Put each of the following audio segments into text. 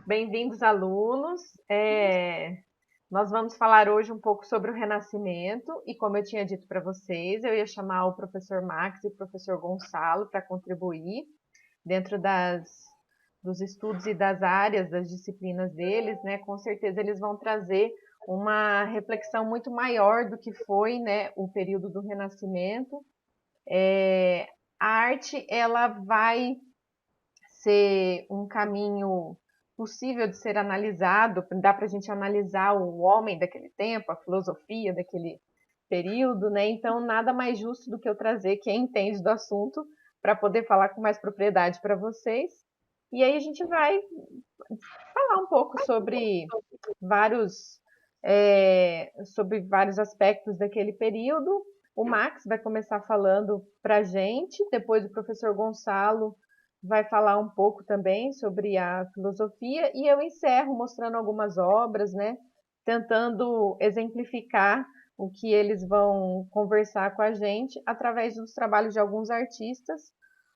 Bem-vindos, alunos. Nós vamos falar hoje um pouco sobre o Renascimento e, como eu tinha dito para vocês, eu ia chamar o professor Max e o professor Gonçalo para contribuir dentro dos estudos e das áreas, das disciplinas deles, né? Com certeza eles vão trazer uma reflexão muito maior do que foi, né, o período do Renascimento. A arte, ela vai ser um caminho possível de ser analisado, dá para a gente analisar o homem daquele tempo, a filosofia daquele período, né? Então, nada mais justo do que eu trazer quem entende do assunto para poder falar com mais propriedade para vocês. E aí a gente vai falar um pouco vários, sobre vários aspectos daquele período. O Max vai começar falando para a gente, depois o professor Gonçalo vai falar um pouco também sobre a filosofia, e eu encerro mostrando algumas obras, né? Tentando exemplificar o que eles vão conversar com a gente através dos trabalhos de alguns artistas,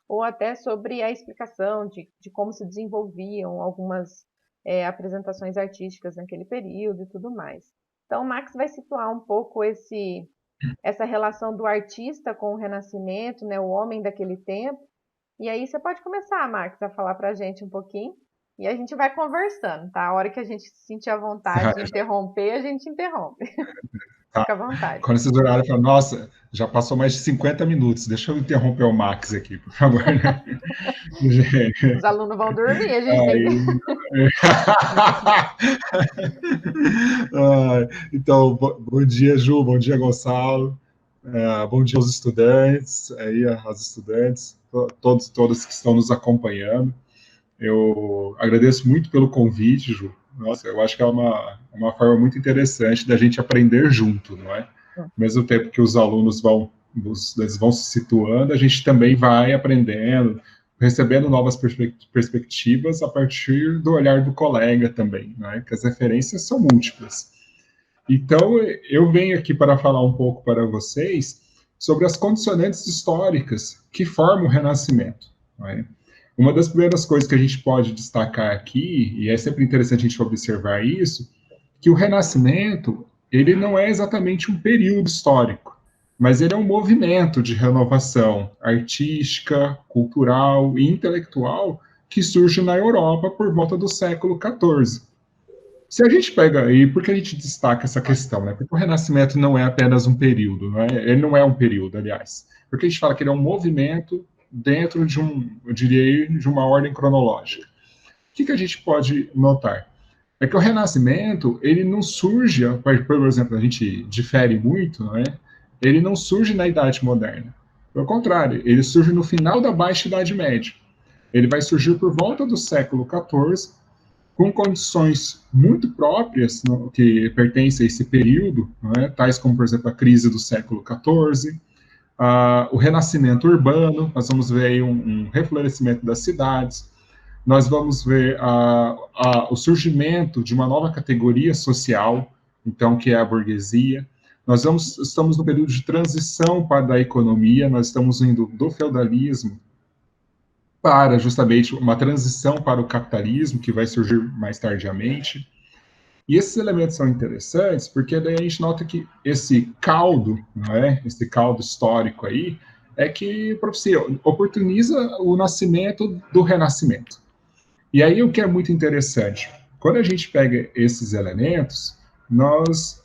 ou até sobre a explicação de como se desenvolviam algumas apresentações artísticas naquele período e tudo mais. Então, o Max vai situar um pouco essa relação do artista com o Renascimento, né, o homem daquele tempo. E aí você pode começar, Max, a falar para a gente um pouquinho. E a gente vai conversando, tá? A hora que a gente sentir a vontade de interromper, a gente interrompe. Tá. Fica à vontade. Quando esses horários falam, nossa, já passou mais de 50 minutos, deixa eu interromper o Max aqui, por favor. Né? Os alunos vão dormir, a gente tem que... Aí... Então, bom dia, Ju, bom dia, Gonçalo, bom dia aos estudantes, aí, as estudantes, todos que estão nos acompanhando. Eu agradeço muito pelo convite, Ju. Nossa, eu acho que é uma forma muito interessante da gente aprender junto, não é? Ao mesmo tempo que os alunos eles vão se situando, a gente também vai aprendendo, recebendo novas perspectivas a partir do olhar do colega também, né? Que as referências são múltiplas. Então, eu venho aqui para falar um pouco para vocês sobre as condicionantes históricas que formam o Renascimento, não é? Uma das primeiras coisas que a gente pode destacar aqui, e é sempre interessante a gente observar isso, que o Renascimento, ele não é exatamente um período histórico, mas ele é um movimento de renovação artística, cultural e intelectual que surge na Europa por volta do século XIV. Se a gente pega aí, por que a gente destaca essa questão, né? Porque o Renascimento não é apenas um período, não é? Ele não é um período, aliás. Porque a gente fala que ele é um movimento dentro de eu diria, de uma ordem cronológica. O que a gente pode notar? É que o Renascimento, ele não surge, por exemplo, a gente difere muito, não é? Ele não surge na Idade Moderna. Pelo contrário, ele surge no final da Baixa Idade Média. Ele vai surgir por volta do século XIV, com condições muito próprias que pertencem a esse período, é? Tais como, por exemplo, a crise do século XIV, o renascimento urbano, nós vamos ver aí um reflorescimento das cidades, nós vamos ver o surgimento de uma nova categoria social, então, que é a burguesia. Estamos no período de transição para a economia, nós estamos indo do feudalismo para justamente uma transição para o capitalismo, que vai surgir mais tardiamente. E esses elementos são interessantes porque daí a gente nota que esse caldo, não é? Esse caldo histórico aí, é que propicia, oportuniza o nascimento do renascimento. E aí o que é muito interessante, quando a gente pega esses elementos, nós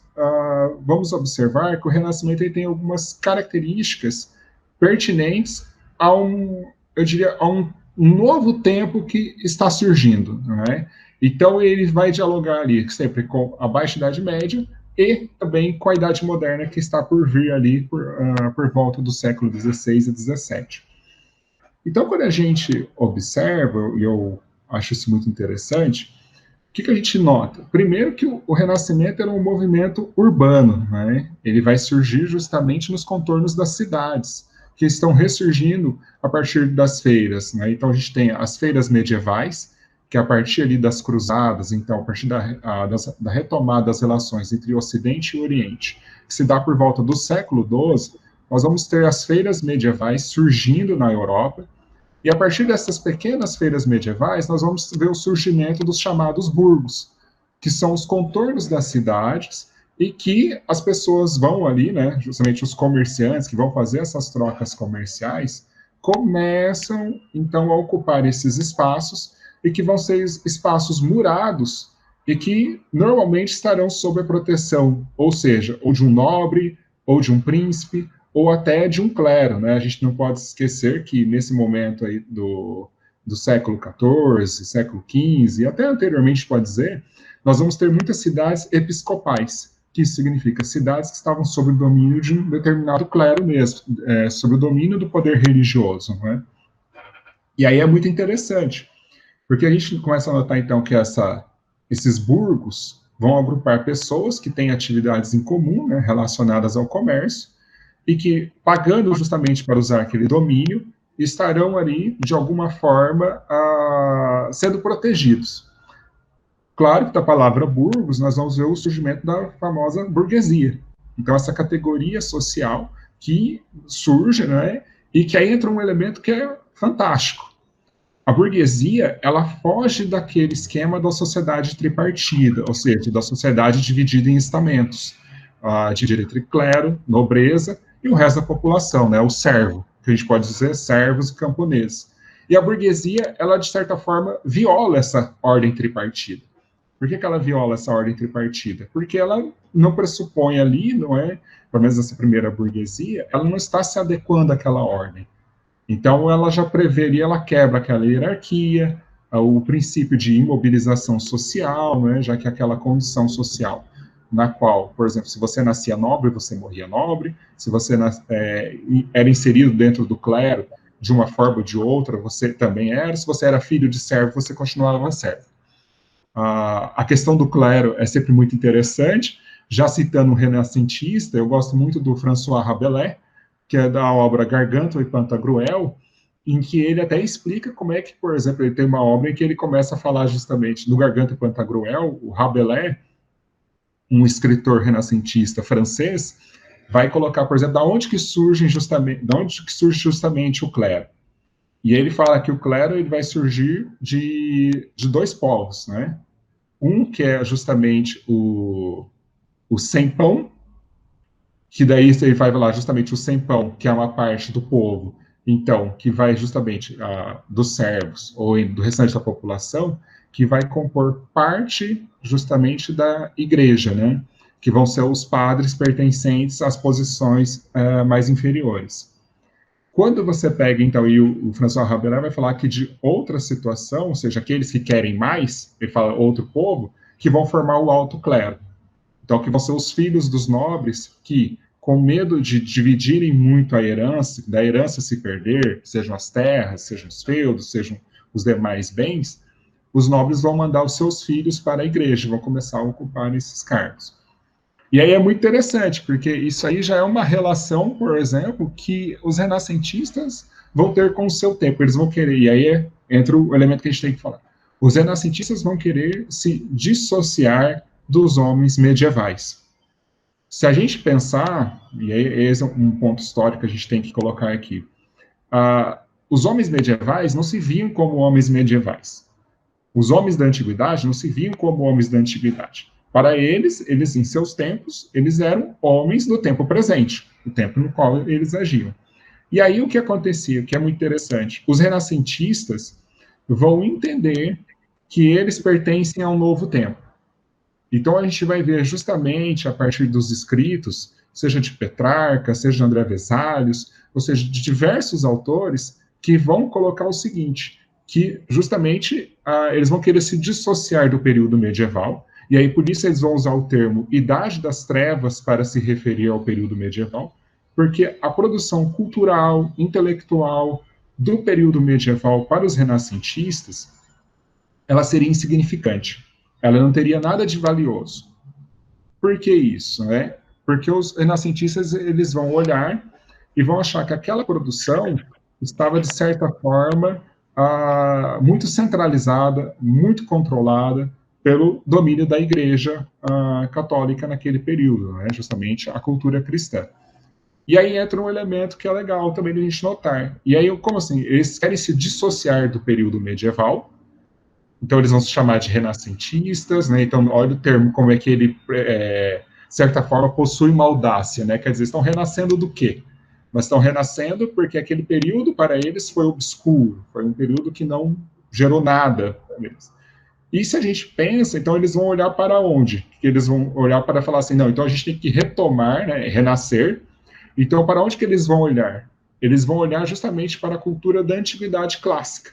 vamos observar que o renascimento ele tem algumas características pertinentes eu diria, a um novo tempo que está surgindo, não é? Então ele vai dialogar ali sempre com a Baixa Idade Média e também com a Idade Moderna que está por vir ali por volta do século XVI e XVII. Então, quando a gente observa, e eu acho isso muito interessante, o que a gente nota? Primeiro que o Renascimento era um movimento urbano, né? Ele vai surgir justamente nos contornos das cidades, que estão ressurgindo a partir das feiras, né? Então, a gente tem as feiras medievais, que a partir ali das cruzadas, então, a partir da retomada das relações entre o Ocidente e o Oriente, que se dá por volta do século XII, nós vamos ter as feiras medievais surgindo na Europa, E a partir dessas pequenas feiras medievais, nós vamos ver o surgimento dos chamados burgos, que são os contornos das cidades, e que as pessoas vão ali, né, justamente os comerciantes que vão fazer essas trocas comerciais, começam, então, a ocupar esses espaços, e que vão ser espaços murados, e que normalmente estarão sob a proteção, ou seja, ou de um nobre, ou de um príncipe, ou até de um clero, né? A gente não pode esquecer que nesse momento aí do século XIV, século XV, e até anteriormente pode dizer, nós vamos ter muitas cidades episcopais, que isso significa cidades que estavam sob o domínio de um determinado clero mesmo, sob o domínio do poder religioso, né? E aí é muito interessante, porque a gente começa a notar então que esses burgos vão agrupar pessoas que têm atividades em comum, né, relacionadas ao comércio, e que, pagando justamente para usar aquele domínio, estarão ali, de alguma forma, sendo protegidos. Claro que da palavra burgos, nós vamos ver o surgimento da famosa burguesia. Então, essa categoria social que surge, né, e que aí entra um elemento que é fantástico. A burguesia, ela foge daquele esquema da sociedade tripartida, ou seja, da sociedade dividida em estamentos, dividida entre clero, nobreza e o resto da população, né, o servo, que a gente pode dizer servos e camponeses. E a burguesia, ela, de certa forma, viola essa ordem tripartida. Por que ela viola essa ordem tripartida? Porque ela não pressupõe ali, não é? Pelo menos essa primeira burguesia, ela não está se adequando àquela ordem. Então, ela já preveria, ela quebra aquela hierarquia, o princípio de imobilização social, né, já que aquela condição social na qual, por exemplo, se você nascia nobre, você morria nobre, se você era inserido dentro do clero de uma forma ou de outra, você também era, se você era filho de servo, você continuava servo. A questão do clero é sempre muito interessante, já citando um renascentista, eu gosto muito do François Rabelais, que é da obra Gargantua e Pantagruel, em que ele até explica como é que, por exemplo, ele tem uma obra em que ele começa a falar justamente no Gargantua e Pantagruel, o Rabelais, um escritor renascentista francês, vai colocar, por exemplo, da onde que surge justamente o clero. E ele fala que o clero ele vai surgir de dois povos, né? Um que é justamente o sem-pão, que daí ele vai falar justamente o sem-pão, que é uma parte do povo, então, que vai justamente dos servos ou do restante da população, que vai compor parte justamente da igreja, né? Que vão ser os padres pertencentes às posições mais inferiores. Quando você pega, então, e o François Rabelais vai falar que de outra situação, ou seja, aqueles que querem mais, ele fala outro povo, que vão formar o alto clero. Então, que vão ser os filhos dos nobres que, com medo de dividirem muito a herança, da herança se perder, sejam as terras, sejam os feudos, sejam os demais bens, os nobres vão mandar os seus filhos para a igreja, vão começar a ocupar esses cargos. E aí é muito interessante, porque isso aí já é uma relação, por exemplo, que os renascentistas vão ter com o seu tempo. Eles vão querer, e aí entra o elemento que a gente tem que falar. Os renascentistas vão querer se dissociar dos homens medievais. Se a gente pensar, e aí esse é um ponto histórico que a gente tem que colocar aqui, os homens medievais não se viam como homens medievais. Os homens da antiguidade não se viam como homens da antiguidade. Para eles, em seus tempos, eles eram homens do tempo presente, o tempo no qual eles agiam. E aí o que acontecia, que é muito interessante, os renascentistas vão entender que eles pertencem a um novo tempo. Então a gente vai ver justamente a partir dos escritos, seja de Petrarca, seja de André Vesalius, ou seja, de diversos autores que vão colocar o seguinte, que justamente eles vão querer se dissociar do período medieval, e aí por isso eles vão usar o termo Idade das Trevas para se referir ao período medieval, porque a produção cultural, intelectual do período medieval para os renascentistas, ela seria insignificante. Ela não teria nada de valioso. Por que isso, né? Porque os renascentistas eles vão olhar e vão achar que aquela produção estava, de certa forma, muito centralizada, muito controlada pelo domínio da Igreja católica naquele período, né? Justamente a cultura cristã. E aí entra um elemento que é legal também de a gente notar. E aí, como assim? Eles querem se dissociar do período medieval, então eles vão se chamar de renascentistas, né? Então, olha o termo, como é que ele, de certa forma, possui uma audácia, né? Quer dizer, estão renascendo do quê? Mas estão renascendo porque aquele período para eles foi obscuro, foi um período que não gerou nada para eles. E se a gente pensa, então eles vão olhar para onde? Eles vão olhar para falar assim, não, então a gente tem que retomar, né, renascer. Então, para onde que eles vão olhar? Eles vão olhar justamente para a cultura da antiguidade clássica.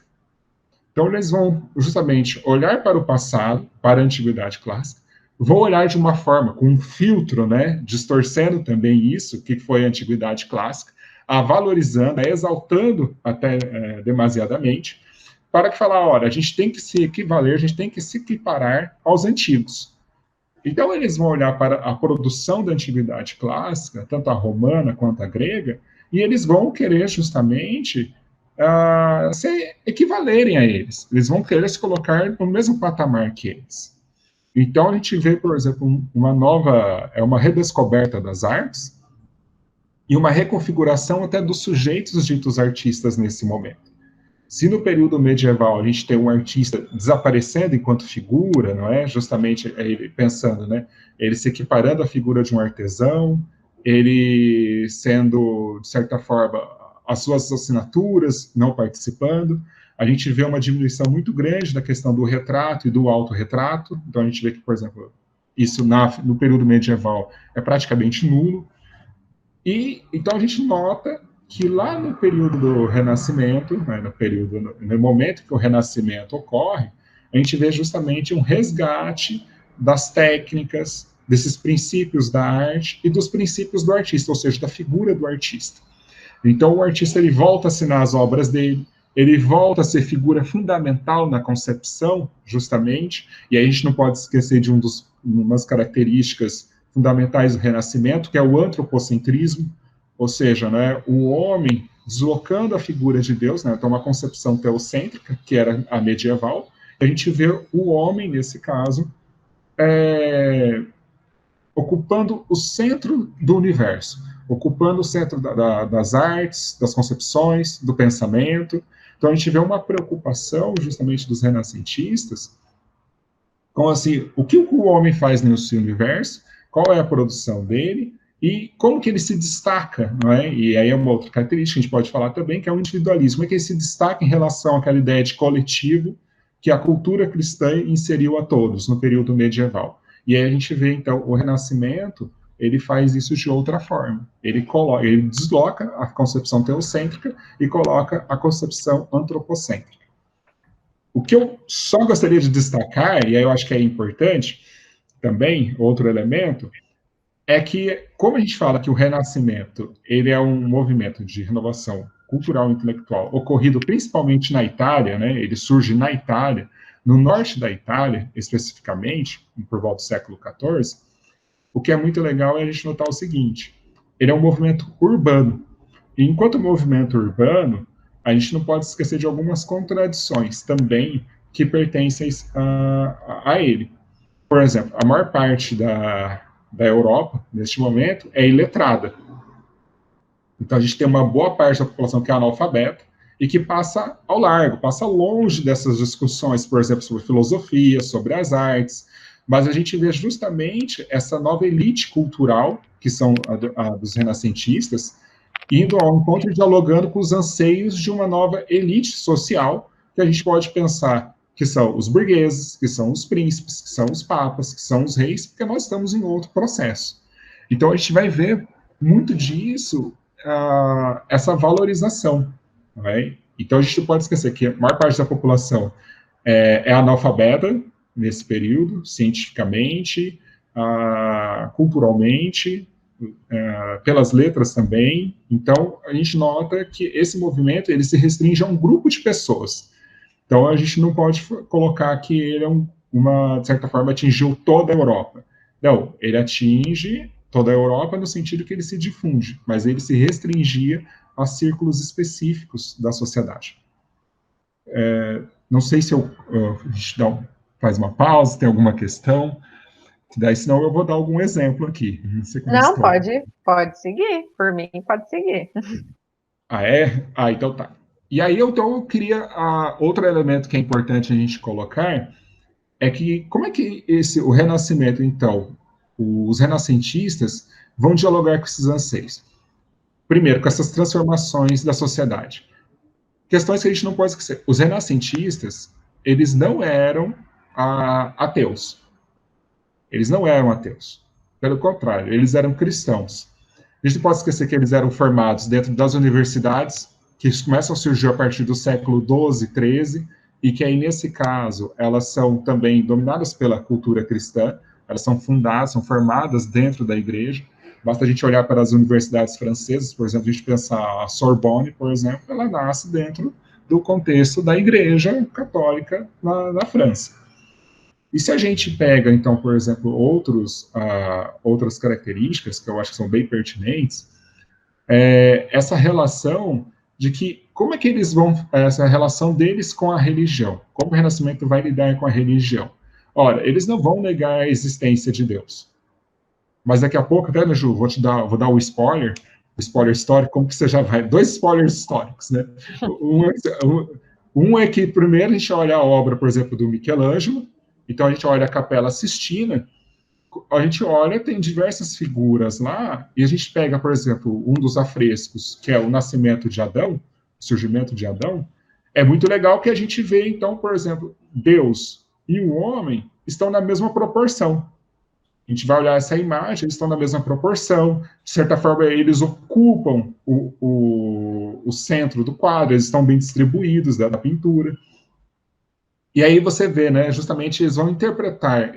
Então, eles vão justamente olhar para o passado, para a antiguidade clássica, vão olhar de uma forma, com um filtro, né, distorcendo também isso, que foi a antiguidade clássica, a valorizando, a exaltando até demasiadamente, para que falar, olha, a gente tem que se equivaler, a gente tem que se equiparar aos antigos. Então, eles vão olhar para a produção da antiguidade clássica, tanto a romana quanto a grega, e eles vão querer justamente se equivalerem a eles. Eles vão querer se colocar no mesmo patamar que eles. Então, a gente vê, por exemplo, uma nova, uma redescoberta das artes e uma reconfiguração até dos sujeitos ditos artistas nesse momento. Se no período medieval a gente tem um artista desaparecendo enquanto figura, não é? Justamente ele pensando, né? Ele se equiparando à figura de um artesão, ele sendo, de certa forma, as suas assinaturas não participando. A gente vê uma diminuição muito grande da questão do retrato e do autorretrato. Então a gente vê que, por exemplo, isso no período medieval é praticamente nulo. E então a gente nota que lá no período do Renascimento, né, no momento que o Renascimento ocorre, a gente vê justamente um resgate das técnicas, desses princípios da arte e dos princípios do artista, ou seja, da figura do artista. Então o artista ele volta a assinar as obras dele, ele volta a ser figura fundamental na concepção, justamente, e aí a gente não pode esquecer de umas características fundamentais do Renascimento, que é o antropocentrismo, ou seja, né, o homem deslocando a figura de Deus, né, então uma concepção teocêntrica, que era a medieval, a gente vê o homem, nesse caso, ocupando o centro do universo, ocupando o centro das artes, das concepções, do pensamento. Então a gente vê uma preocupação justamente dos renascentistas com assim, o que o homem faz nesse universo, qual é a produção dele e como que ele se destaca, não é? E aí é uma outra característica que a gente pode falar também, que é o individualismo, como é que ele se destaca em relação àquela ideia de coletivo que a cultura cristã inseriu a todos no período medieval. E aí a gente vê, então, o Renascimento, ele faz isso de outra forma. Ele desloca a concepção teocêntrica e coloca a concepção antropocêntrica. O que eu só gostaria de destacar, e aí eu acho que é importante também, outro elemento, é que, como a gente fala que o Renascimento ele é um movimento de renovação cultural e intelectual ocorrido principalmente na Itália, né? Ele surge na Itália, no norte da Itália, especificamente, por volta do século XIV. O que é muito legal é a gente notar o seguinte: ele é um movimento urbano. E enquanto movimento urbano, a gente não pode esquecer de algumas contradições também que pertencem a ele. Por exemplo, a maior parte da Europa, neste momento, é iletrada. Então, a gente tem uma boa parte da população que é analfabeta e que passa ao largo, passa longe dessas discussões, por exemplo, sobre filosofia, sobre as artes, mas a gente vê justamente essa nova elite cultural, que são a dos renascentistas, indo ao encontro e dialogando com os anseios de uma nova elite social, que a gente pode pensar que são os burgueses, que são os príncipes, que são os papas, que são os reis, porque nós estamos em outro processo. Então a gente vai ver muito disso, essa valorização. Né? Então a gente não pode esquecer que a maior parte da população é analfabeta nesse período, cientificamente, culturalmente, pelas letras também. Então, a gente nota que esse movimento ele se restringe a um grupo de pessoas. Então, a gente não pode colocar que ele de certa forma, atingiu toda a Europa. Não, ele atinge toda a Europa no sentido que ele se difunde, mas ele se restringia a círculos específicos da sociedade. Não sei se a gente faz uma pausa, tem alguma questão. Daí, senão eu vou dar algum exemplo aqui. Você Não, começou. pode seguir. Por mim, pode seguir. Ah, é? Ah, então tá. E aí, então, eu queria... outro elemento que é importante a gente colocar é que, como é que o Renascimento, então, os renascentistas vão dialogar com esses anseios? Primeiro, com essas transformações da sociedade. Questões que a gente não pode esquecer. Os renascentistas, eles não eram ateus. Eles não eram ateus. Pelo contrário, eles eram cristãos. A gente não pode esquecer que eles eram formados dentro das universidades, que começam a surgir a partir do século XII, XIII, e que aí, nesse caso, elas são também dominadas pela cultura cristã, elas são fundadas, são formadas dentro da igreja. Basta a gente olhar para as universidades francesas, por exemplo, a gente pensar a Sorbonne, por exemplo, ela nasce dentro do contexto da igreja católica na França. E se a gente pega, então, por exemplo, outras características que eu acho que são bem pertinentes, essa relação de que, como é que eles vão, essa relação deles com a religião, como o Renascimento vai lidar com a religião. Ora, eles não vão negar a existência de Deus. Mas daqui a pouco, até, né, Ju, vou dar o spoiler histórico, como que você já vai, 2 spoilers históricos, né? Um é que, primeiro, a gente olha a obra, por exemplo, do Michelangelo, então a gente olha a Capela Sistina, a gente olha, tem diversas figuras lá, e a gente pega, por exemplo, um dos afrescos, que é o nascimento de Adão, o surgimento de Adão, é muito legal que a gente vê, então, por exemplo, Deus e o homem estão na mesma proporção. A gente vai olhar essa imagem, eles estão na mesma proporção, de certa forma, eles ocupam o centro do quadro, eles estão bem distribuídos da pintura. E aí você vê, né, justamente eles vão interpretar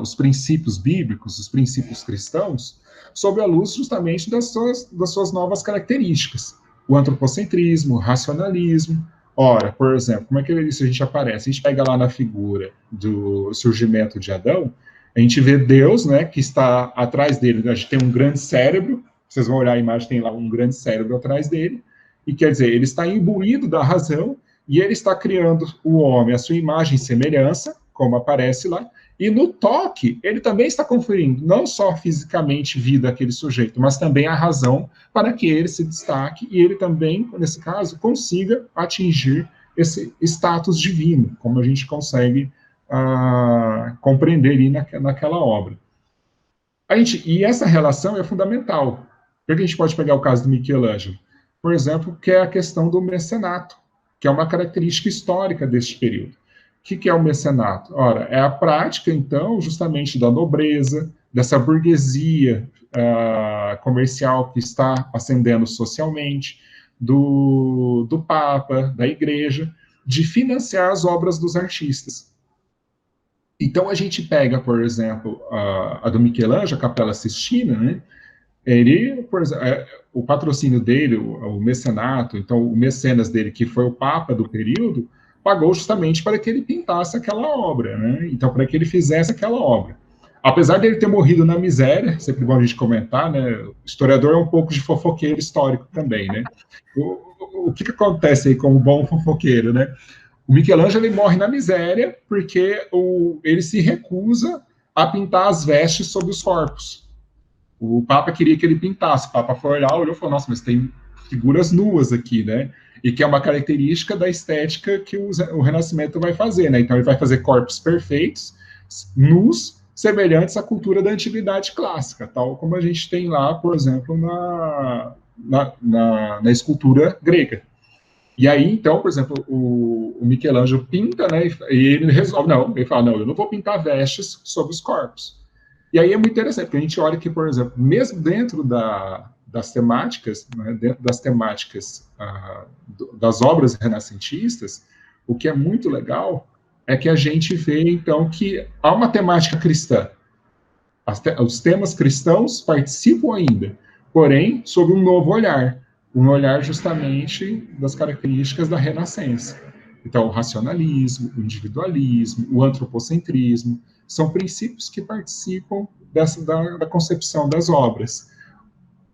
os princípios bíblicos, os princípios cristãos, sob a luz justamente das suas novas características. O antropocentrismo, o racionalismo. Ora, por exemplo, como é que isso a gente aparece? A gente pega lá na figura do surgimento de Adão, a gente vê Deus, né, que está atrás dele, a gente tem um grande cérebro, vocês vão olhar a imagem, tem lá um grande cérebro atrás dele, e quer dizer, ele está imbuído da razão, e ele está criando o homem à sua imagem e semelhança, como aparece lá, e no toque, ele também está conferindo não só fisicamente vida àquele sujeito, mas também a razão para que ele se destaque e ele também, nesse caso, consiga atingir esse status divino, como a gente consegue compreender ali naquela obra. E essa relação é fundamental. Porque a gente pode pegar o caso do Michelangelo, por exemplo, que é a questão do mecenato, que é uma característica histórica deste período. O que é o mecenato? Ora, é a prática, então, justamente da nobreza, dessa burguesia comercial que está ascendendo socialmente, do Papa, da Igreja, de financiar as obras dos artistas. Então, a gente pega, por exemplo, a do Michelangelo, a Capela Sistina, né? Ele, por exemplo, o patrocínio dele, o mecenato, então o mecenas dele, que foi o Papa do período, pagou justamente para que ele pintasse aquela obra, né? Então, para que ele fizesse aquela obra. Apesar dele ter morrido na miséria, sempre bom a gente comentar, né? O historiador é um pouco de fofoqueiro histórico também, né? O que acontece aí com o bom fofoqueiro, né? O Michelangelo ele morre na miséria porque ele se recusa a pintar as vestes sobre os corpos. O Papa queria que ele pintasse. O Papa foi olhar, olhou e falou: nossa, mas tem figuras nuas aqui, né? E que é uma característica da estética que o Renascimento vai fazer, né? Então ele vai fazer corpos perfeitos, nus, semelhantes à cultura da antiguidade clássica, tal como a gente tem lá, por exemplo, na escultura grega. E aí, então, por exemplo, o Michelangelo pinta, né? E ele resolve, não, ele fala, não, eu não vou pintar vestes sobre os corpos. E aí é muito interessante, porque a gente olha que, por exemplo, mesmo dentro das temáticas, né, dentro das temáticas das obras renascentistas, o que é muito legal é que a gente vê, então, que há uma temática cristã. Os temas cristãos participam ainda, porém, sob um novo olhar, um olhar justamente das características da Renascença. Então, o racionalismo, o individualismo, o antropocentrismo, são princípios que participam da concepção das obras.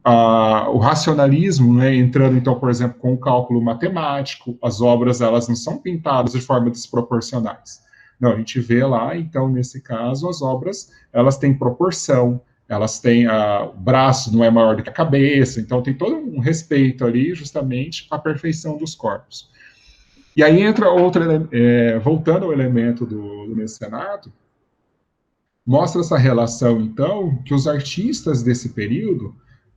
O racionalismo, né, entrando, então, por exemplo, com o cálculo matemático, as obras elas não são pintadas de forma desproporcionais, Não, a gente vê lá, então, nesse caso, as obras, elas têm proporção, elas têm, o braço não é maior do que a cabeça, então tem todo um respeito ali, justamente, à perfeição dos corpos. E aí entra voltando ao elemento do mecenato, mostra essa relação, então, que os artistas desse período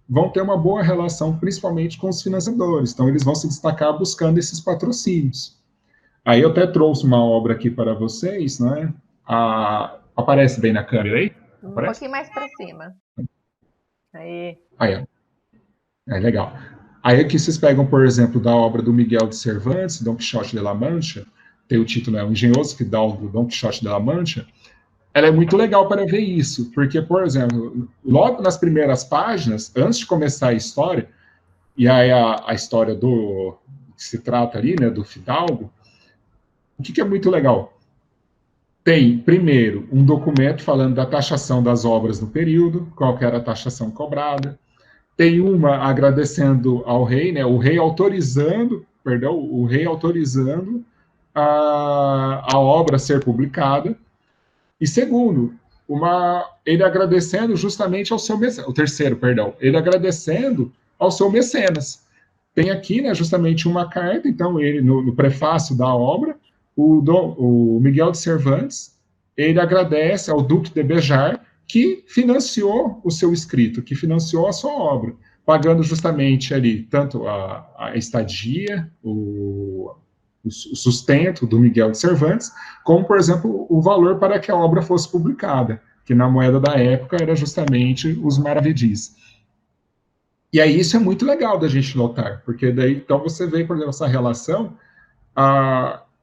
vão ter uma boa relação, principalmente com os financiadores. Então, eles vão se destacar buscando esses patrocínios. Aí eu até trouxe uma obra aqui para vocês, né? Aparece bem na câmera aí? Um Aparece? pouquinho mais para cima. Aí. Aí, é legal. Aí aqui vocês pegam, por exemplo, da obra do Miguel de Cervantes, Dom Quixote de La Mancha, tem o título, O Engenhoso Fidalgo do Dom Quixote de La Mancha. Ela é muito legal para ver isso, porque, por exemplo, logo nas primeiras páginas, antes de começar a história, e aí a história que se trata ali, né, do Fidalgo, o que é muito legal? Tem, primeiro, um documento falando da taxação das obras no período, qual que era a taxação cobrada. Tem uma agradecendo ao rei, né, o rei autorizando a obra ser publicada. E segundo, ele agradecendo justamente ao seu mecenas, o terceiro, perdão, ele agradecendo ao seu mecenas. Tem aqui, né, justamente uma carta, então ele no prefácio da obra, o Miguel de Cervantes, ele agradece ao Duque de Bejar que financiou o seu escrito, que financiou a sua obra, pagando justamente ali tanto a estadia, o sustento do Miguel de Cervantes, como, por exemplo, o valor para que a obra fosse publicada, que na moeda da época era justamente os maravedis. E aí isso é muito legal da gente notar, porque daí então você vê, por exemplo, essa relação,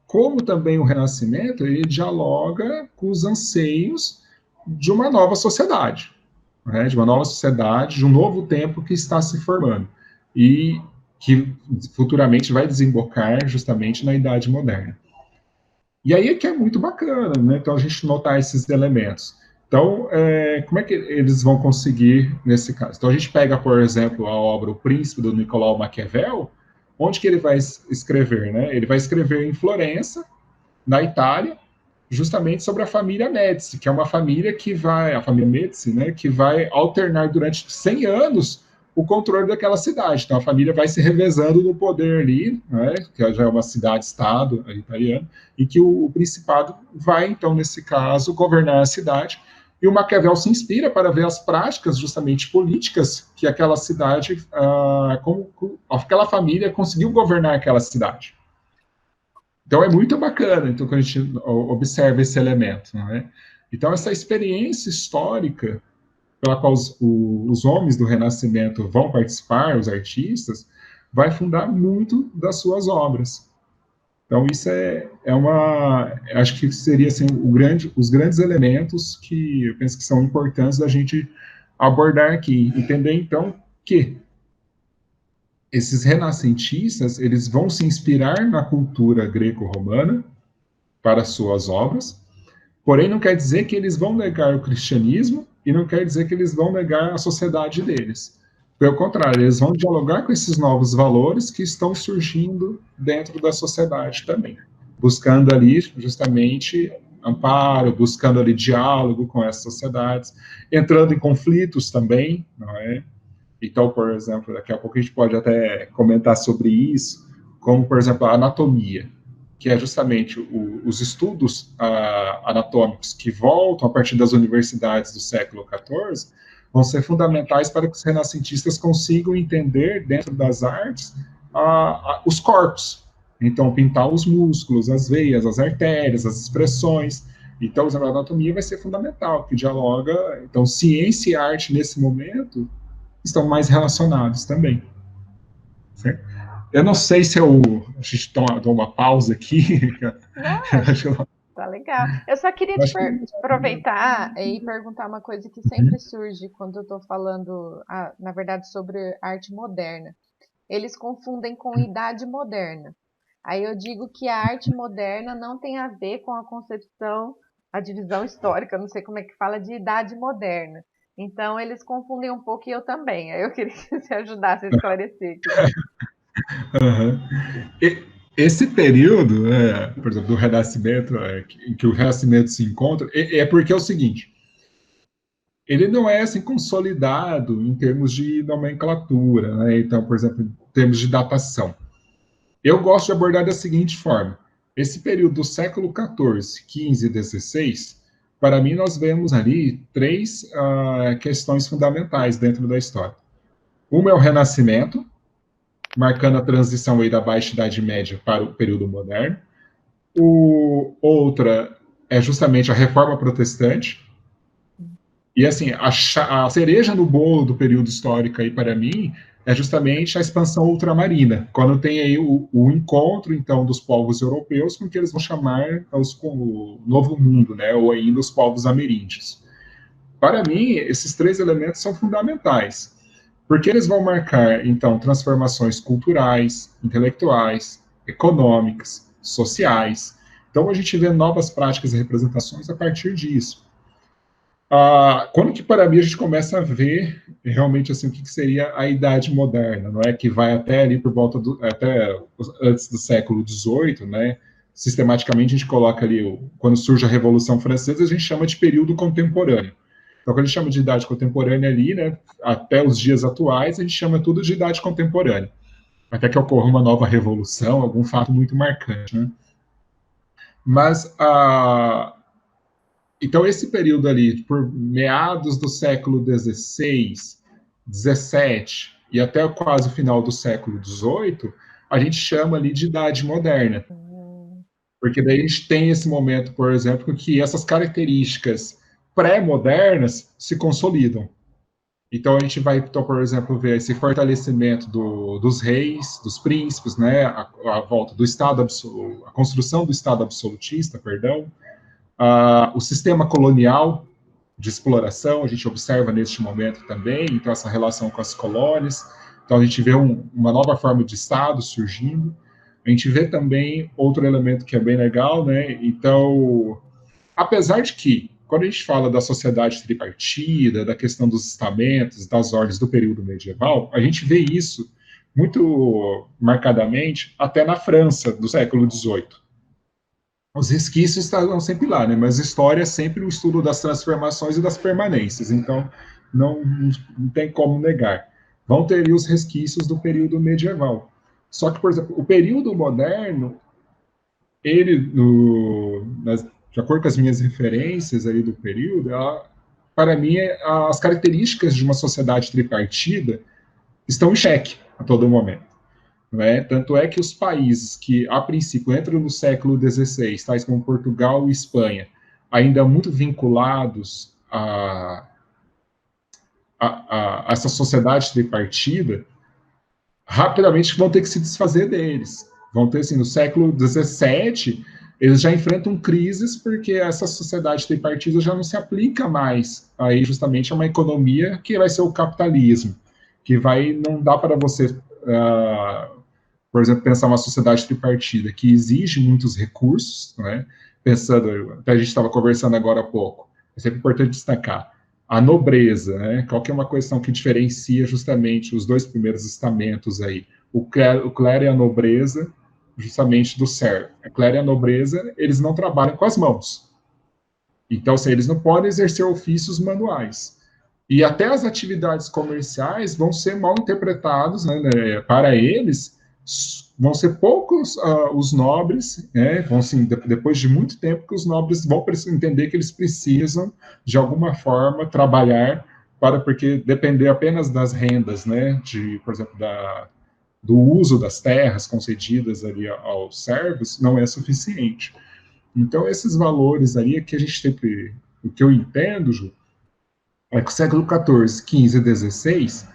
como também o Renascimento ele dialoga com os anseios de uma nova sociedade, né, de uma nova sociedade, de um novo tempo que está se formando e que futuramente vai desembocar justamente na Idade Moderna. E aí é que é muito bacana, né? Então a gente notar esses elementos. Então, como é que eles vão conseguir nesse caso? Então a gente pega, por exemplo, a obra O Príncipe do Nicolau Maquiavel, onde que ele vai escrever, né? Ele vai escrever em Florença, na Itália, justamente sobre a família Médici, que é uma família a família Médici, né, que vai alternar durante 100 anos o controle daquela cidade. Então a família vai se revezando no poder ali, né, que já é uma cidade-estado italiana, e que o principado vai, então, nesse caso, governar a cidade. E o Maquiavel se inspira para ver as práticas, justamente políticas, que aquela cidade, como aquela família conseguiu governar aquela cidade. Então é muito bacana então, quando a gente observa esse elemento. Não é? Então, essa experiência histórica pela qual os homens do Renascimento vão participar, os artistas, vai fundar muito das suas obras. Então, isso acho que seria assim, os grandes elementos que eu penso que são importantes da gente abordar aqui. Entender, então, que esses renascentistas, eles vão se inspirar na cultura greco-romana para suas obras, porém não quer dizer que eles vão negar o cristianismo e não quer dizer que eles vão negar a sociedade deles. Pelo contrário, eles vão dialogar com esses novos valores que estão surgindo dentro da sociedade também, buscando ali justamente amparo, buscando ali diálogo com essas sociedades, entrando em conflitos também, não é? Então, por exemplo, daqui a pouco a gente pode até comentar sobre isso, como, por exemplo, a anatomia, que é justamente os estudos anatômicos que voltam a partir das universidades do século XIV, vão ser fundamentais para que os renascentistas consigam entender, dentro das artes, os corpos. Então, pintar os músculos, as veias, as artérias, as expressões. Então, a anatomia vai ser fundamental, que dialoga. Então, ciência e arte, nesse momento, estão mais relacionados também. Certo? Eu não sei se a gente toma uma pausa aqui. Não, tá legal. Eu só queria te aproveitar e perguntar uma coisa que sempre surge quando eu estou falando, na verdade, sobre arte moderna. Eles confundem com idade moderna. Aí eu digo que a arte moderna não tem a ver com a concepção, a divisão histórica, não sei como é que fala, de idade moderna. Então eles confundem um pouco e eu também. Aí eu queria que você ajudasse a esclarecer aqui. Uhum. Esse período, por exemplo, do Renascimento, em que o Renascimento se encontra, é porque é o seguinte, ele não é assim consolidado em termos de nomenclatura, né? Então, por exemplo, em termos de datação. Eu gosto de abordar da seguinte forma: esse período do século XIV, XV e XVI, para mim nós vemos ali três questões fundamentais dentro da história. Uma é o Renascimento, marcando a transição aí da Baixa Idade Média para o período moderno. Outra é justamente a Reforma Protestante. E assim, a cereja no bolo do período histórico aí para mim é justamente a expansão ultramarina, quando tem aí o encontro então dos povos europeus com o que eles vão chamar o Novo Mundo, né, ou ainda os povos ameríndios. Para mim, esses três elementos são fundamentais, porque eles vão marcar então transformações culturais, intelectuais, econômicas, sociais. Então a gente vê novas práticas e representações a partir disso. Quando que para mim a gente começa a ver realmente assim o que seria a Idade Moderna, não é, que vai até ali por volta até antes do século XVIII, né? Sistematicamente a gente coloca ali quando surge a Revolução Francesa, a gente chama de período contemporâneo. Então, quando a gente chama de idade contemporânea ali, né, até os dias atuais, a gente chama tudo de idade contemporânea, até que ocorra uma nova revolução, algum fato muito marcante, né? Mas então, esse período ali, por meados do século XVI, XVII e até quase o final do século XVIII, a gente chama ali de Idade Moderna. Porque daí a gente tem esse momento, por exemplo, que essas características pré-modernas se consolidam. Então a gente vai, então, por exemplo, ver esse fortalecimento dos reis, dos príncipes, né, a volta do Estado absoluto, a construção do Estado absolutista, perdão, o sistema colonial de exploração, a gente observa neste momento também, então essa relação com as colônias, então a gente vê uma nova forma de Estado surgindo, a gente vê também outro elemento que é bem legal, né, então, apesar de que, quando a gente fala da sociedade tripartida, da questão dos estamentos, das ordens do período medieval, a gente vê isso muito marcadamente até na França do século XVIII. Os resquícios estarão sempre lá, né? Mas história é sempre o estudo das transformações e das permanências, então não tem como negar. Vão ter os resquícios do período medieval. Só que, por exemplo, o período moderno, ele, de acordo com as minhas referências ali do período, para mim, as características de uma sociedade tripartida estão em xeque a todo momento. Tanto é que os países que, a princípio, entram no século XVI, tais como Portugal e Espanha, ainda muito vinculados a essa sociedade tripartida, rapidamente vão ter que se desfazer deles. Vão ter, assim, no século XVII, eles já enfrentam crises porque essa sociedade tripartida já não se aplica mais aí justamente a uma economia que vai ser o capitalismo, que não dá para você por exemplo, pensar uma sociedade tripartida que exige muitos recursos, né? Pensando, até a gente estava conversando agora há pouco, é sempre importante destacar a nobreza, né? Qual que é uma questão que diferencia justamente os dois primeiros estamentos aí, o clero e a nobreza, justamente do servo. A clero e a nobreza, eles não trabalham com as mãos. Então, assim, eles não podem exercer ofícios manuais. E até as atividades comerciais vão ser mal interpretadas, né, para eles, vão ser poucos os nobres, né, vão assim, depois de muito tempo que os nobres vão entender que eles precisam, de alguma forma, trabalhar porque depender apenas das rendas, né, por exemplo, do uso das terras concedidas ali aos servos, não é suficiente. Então, esses valores aí é que a gente sempre, o que eu entendo, Ju, é que o século XIV, XV e XVI,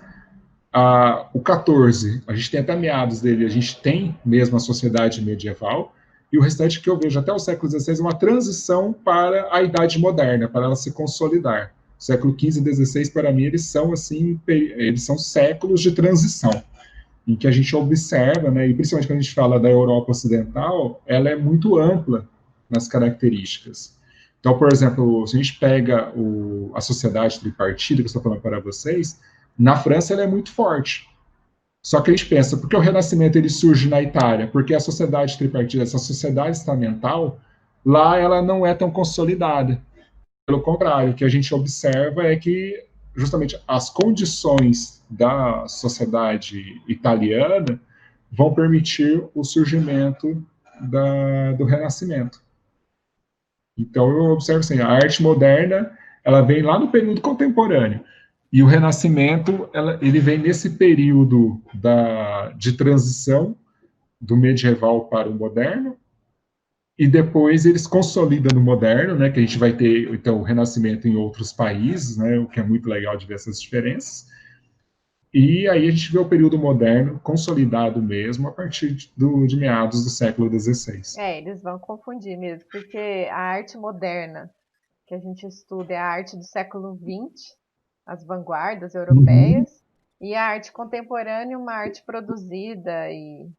o XIV, a gente tem até meados dele, a gente tem mesmo a sociedade medieval, e o restante que eu vejo até o século XVI é uma transição para a Idade Moderna, para ela se consolidar. O século XV e XVI, para mim, eles são assim, eles são séculos de transição, em que a gente observa, né, e principalmente quando a gente fala da Europa Ocidental, ela é muito ampla nas características. Então, por exemplo, se a gente pega a sociedade tripartida, que eu estou falando para vocês, na França ela é muito forte. Só que a gente pensa, por que o Renascimento ele surge na Itália? Porque a sociedade tripartida, essa sociedade estamental, lá ela não é tão consolidada. Pelo contrário, o que a gente observa é que justamente as condições da sociedade italiana vão permitir o surgimento do Renascimento. Então eu observo assim, a arte moderna ela vem lá no período contemporâneo e o Renascimento ele vem nesse período de transição do medieval para o moderno e depois eles consolidam no moderno, né, que a gente vai ter então o Renascimento em outros países, né, o que é muito legal de ver essas diferenças. E aí a gente vê o período moderno consolidado mesmo a partir de meados do século XVI. Eles vão confundir mesmo, porque a arte moderna que a gente estuda é a arte do século XX, as vanguardas Uhum. europeias, e a arte contemporânea, uma arte produzida e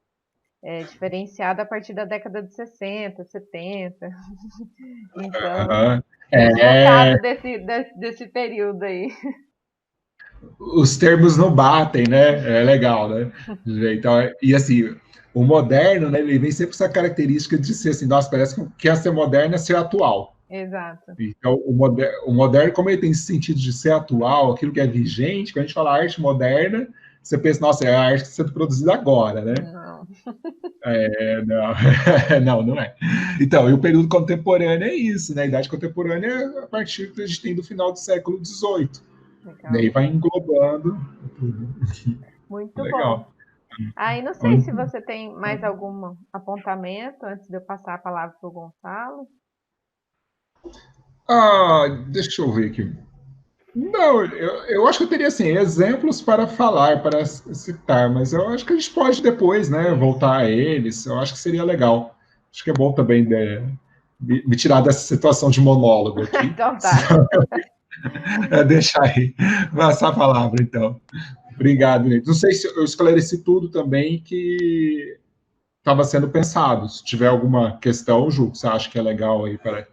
diferenciada a partir da década de 60, 70. Então, Uhum. É, desfocado desse período aí. os termos não batem, né? É legal, né? Então, e assim, o moderno, né, ele vem sempre com essa característica de ser assim, nossa, parece que quer ser moderno é ser atual. Exato. Então, o moderno, como ele tem esse sentido de ser atual, aquilo que é vigente, quando a gente fala arte moderna, você pensa, nossa, é a arte que está sendo produzida agora, né? Não. Não, não é. Então, e o período contemporâneo é isso, né? A idade contemporânea é a partir que a gente tem do final do século XVIII. Daí Legal. vai englobando tudo. Muito bom. Legal. Aí não sei se você tem mais algum apontamento antes de eu passar a palavra para o Gonçalo. Deixa eu ver aqui. Não, eu acho que eu teria assim, exemplos para falar, para citar, mas eu acho que a gente pode depois, né, Isso. voltar a eles. Eu acho que seria legal. Acho que é bom também me tirar dessa situação de monólogo aqui. Então tá. Deixar aí, passar a palavra, então. Obrigado, Ney. Não sei se eu esclareci tudo também que estava sendo pensado. Se tiver alguma questão, Ju, que você acha que é legal aí para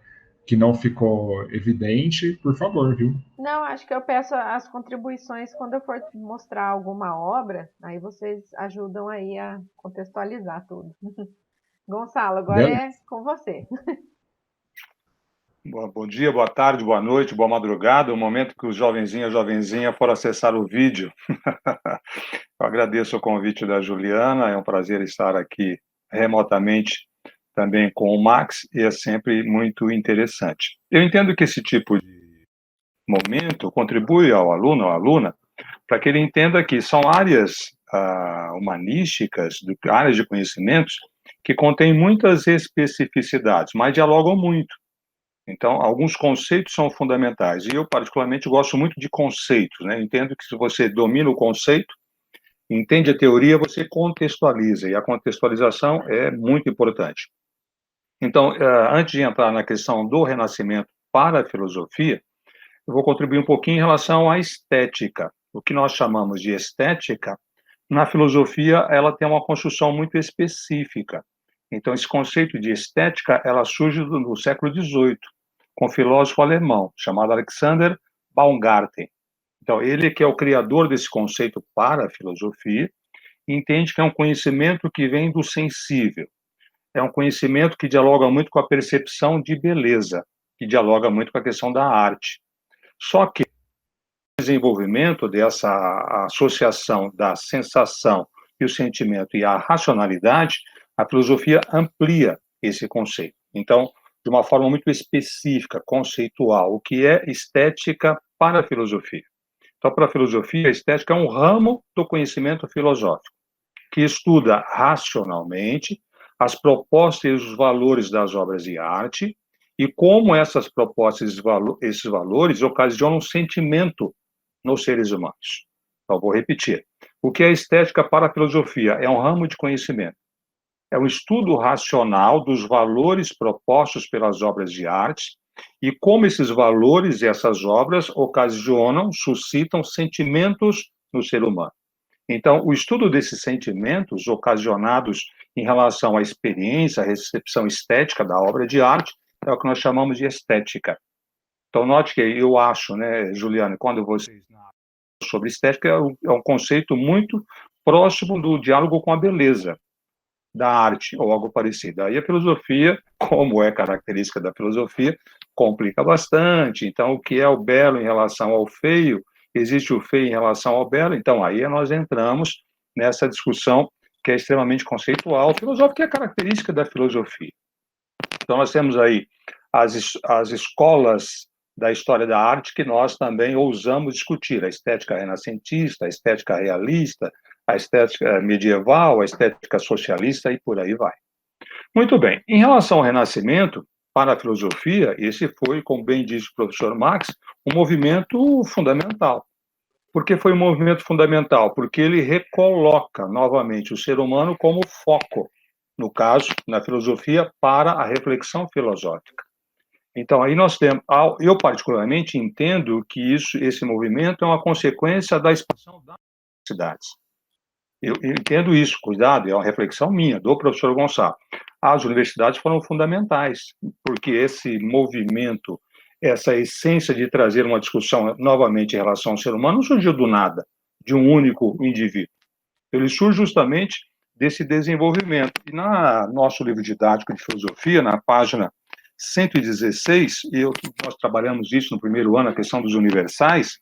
que não ficou evidente, por favor, viu? Não, acho que eu peço as contribuições quando eu for mostrar alguma obra, aí vocês ajudam aí a contextualizar tudo. Gonçalo, agora Beleza. é com você. Bom dia, boa tarde, boa noite, boa madrugada, o momento que os jovenzinhos e a jovenzinha foram acessar o vídeo. Eu agradeço o convite da Juliana, é um prazer estar aqui remotamente também com o Max, e é sempre muito interessante. Eu entendo que esse tipo de momento contribui ao aluno ou aluna para que ele entenda que são áreas humanísticas, áreas de conhecimentos, que contêm muitas especificidades, mas dialogam muito. Então, alguns conceitos são fundamentais, e eu, particularmente, gosto muito de conceitos, né? Entendo que se você domina o conceito, entende a teoria, você contextualiza, e a contextualização é muito importante. Então, antes de entrar na questão do renascimento para a filosofia, eu vou contribuir um pouquinho em relação à estética. O que nós chamamos de estética, na filosofia, ela tem uma construção muito específica. Então, esse conceito de estética, ela surge no século XVIII, com um filósofo alemão chamado Alexander Baumgarten. Então, ele que é o criador desse conceito para a filosofia, entende que é um conhecimento que vem do sensível. É um conhecimento que dialoga muito com a percepção de beleza, que dialoga muito com a questão da arte. Só que o desenvolvimento dessa associação da sensação e o sentimento e a racionalidade, a filosofia amplia esse conceito. Então, de uma forma muito específica, conceitual, o que é estética para a filosofia. Então, para a filosofia, a estética é um ramo do conhecimento filosófico, que estuda racionalmente as propostas e os valores das obras de arte e como essas propostas e esses valores ocasionam um sentimento nos seres humanos. Então, vou repetir. O que é estética para a filosofia? É um ramo de conhecimento. É um estudo racional dos valores propostos pelas obras de arte e como esses valores e essas obras ocasionam, suscitam sentimentos no ser humano. Então, o estudo desses sentimentos ocasionados em relação à experiência, à recepção estética da obra de arte, é o que nós chamamos de estética. Então, note que eu acho, né, Juliana, quando vocês sobre estética, é um conceito muito próximo do diálogo com a beleza da arte, ou algo parecido. Aí a filosofia, como é característica da filosofia, complica bastante. Então, o que é o belo em relação ao feio? Existe o feio em relação ao belo? Então, aí nós entramos nessa discussão que é extremamente conceitual, filosófica, que é característica da filosofia. Então, nós temos aí as escolas da história da arte que nós também ousamos discutir, a estética renascentista, a estética realista, a estética medieval, a estética socialista e por aí vai. Muito bem, em relação ao Renascimento, para a filosofia, esse foi, como bem disse o professor Marx, um movimento fundamental. Por que foi um movimento fundamental? Porque ele recoloca novamente o ser humano como foco, no caso, na filosofia, para a reflexão filosófica. Então, aí nós temos, eu particularmente entendo que esse movimento é uma consequência da expansão das universidades. Eu entendo isso, cuidado, é uma reflexão minha, do professor Gonçalo. As universidades foram fundamentais, porque esse movimento, essa essência de trazer uma discussão novamente em relação ao ser humano, não surgiu do nada, de um único indivíduo. Ele surge justamente desse desenvolvimento. E no nosso livro didático de filosofia, na página 116, nós trabalhamos isso no primeiro ano, a questão dos universais,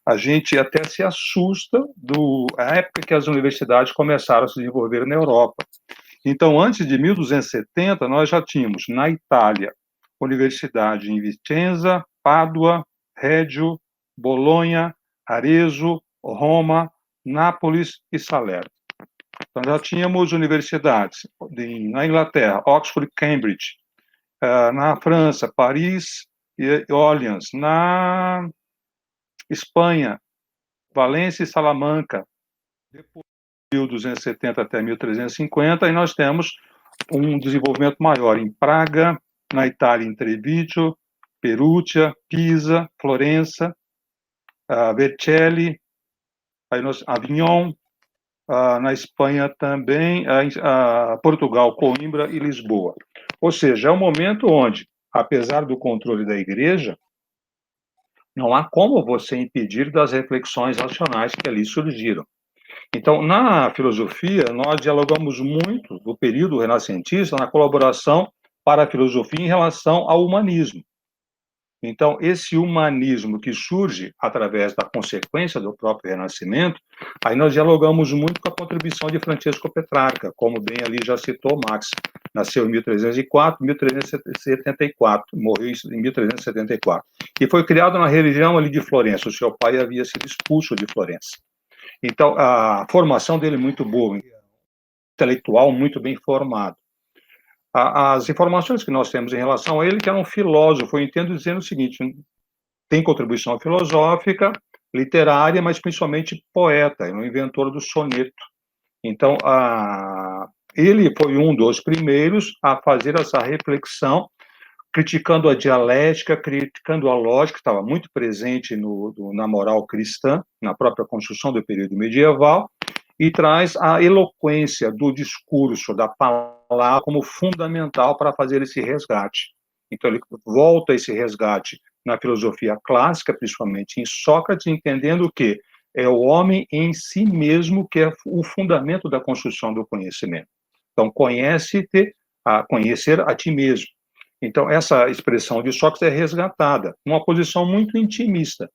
a gente até se assusta da época que as universidades começaram a se desenvolver na Europa. Então, antes de 1270, nós já tínhamos, na Itália, universidade em Vicenza, Pádua, Reggio, Bolonha, Arezzo, Roma, Nápoles e Salerno. Então, já tínhamos universidades na Inglaterra, Oxford e Cambridge, na França, Paris e Orleans, na Espanha, Valência e Salamanca, depois de 1270 até 1350, e nós temos um desenvolvimento maior em Praga, na Itália, em Treviso, Perugia, Pisa, Florença, Vercelli, Avignon, na Espanha também, Portugal, Coimbra e Lisboa. Ou seja, é um momento onde, apesar do controle da igreja, não há como você impedir das reflexões racionais que ali surgiram. Então, na filosofia, nós dialogamos muito do período renascentista na colaboração para a filosofia em relação ao humanismo. Então, esse humanismo que surge através da consequência do próprio Renascimento, aí nós dialogamos muito com a contribuição de Francesco Petrarca, como bem ali já citou Marx. Nasceu em 1304, 1374, morreu em 1374. E foi criado na região ali de Florença. O seu pai havia sido expulso de Florença. Então, a formação dele é muito boa, intelectual muito bem formado. As informações que nós temos em relação a ele, que era um filósofo, eu entendo dizendo o seguinte: tem contribuição filosófica, literária, mas principalmente poeta, é um inventor do soneto. Então, ele foi um dos primeiros a fazer essa reflexão, criticando a dialética, criticando a lógica, que estava muito presente na moral cristã, na própria construção do período medieval, e traz a eloquência do discurso, da palavra, como fundamental para fazer esse resgate. Então, ele volta a esse resgate na filosofia clássica, principalmente em Sócrates, entendendo que é o homem em si mesmo que é o fundamento da construção do conhecimento. Então, conhece-te, conhecer a ti mesmo. Então, essa expressão de Sócrates é resgatada, uma posição muito intimista,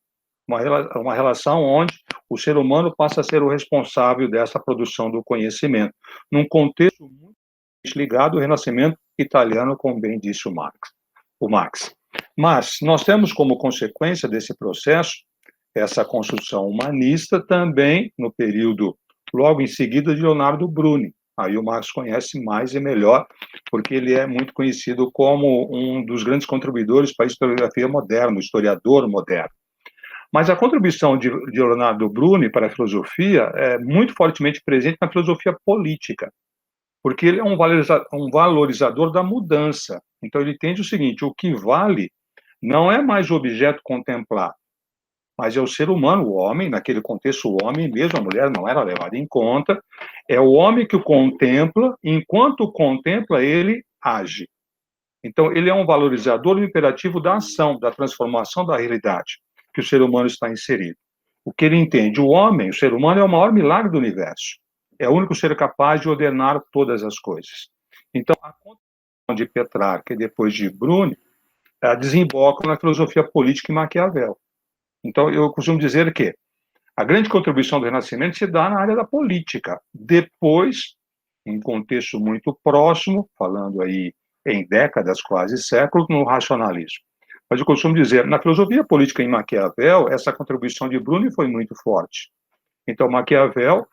uma relação onde o ser humano passa a ser o responsável dessa produção do conhecimento, num contexto muito ligado ao Renascimento italiano, como bem disse o Marx. Mas nós temos como consequência desse processo essa construção humanista também no período, logo em seguida, de Leonardo Bruni. Aí o Marx conhece mais e melhor, porque ele é muito conhecido como um dos grandes contribuidores para a historiografia moderna, o historiador moderno. Mas a contribuição de Leonardo Bruni para a filosofia é muito fortemente presente na filosofia política, porque ele é um valorizador da mudança. Então, ele entende o seguinte: o que vale não é mais o objeto contemplado, mas é o ser humano, o homem, naquele contexto, o homem mesmo, a mulher não era levada em conta, é o homem que o contempla, enquanto contempla, ele age. Então, ele é um valorizador imperativo da ação, da transformação da realidade que o ser humano está inserido. O que ele entende? O homem, o ser humano, é o maior milagre do universo. É o único ser capaz de ordenar todas as coisas. Então, a contribuição de Petrarca e depois de Bruni desembocam na filosofia política e Maquiavel. Então, eu costumo dizer que a grande contribuição do Renascimento se dá na área da política. Depois, em contexto muito próximo, falando aí em décadas, quase séculos, no racionalismo. Mas eu costumo dizer, na filosofia política em Maquiavel, essa contribuição de Bruni foi muito forte. Então, Maquiavel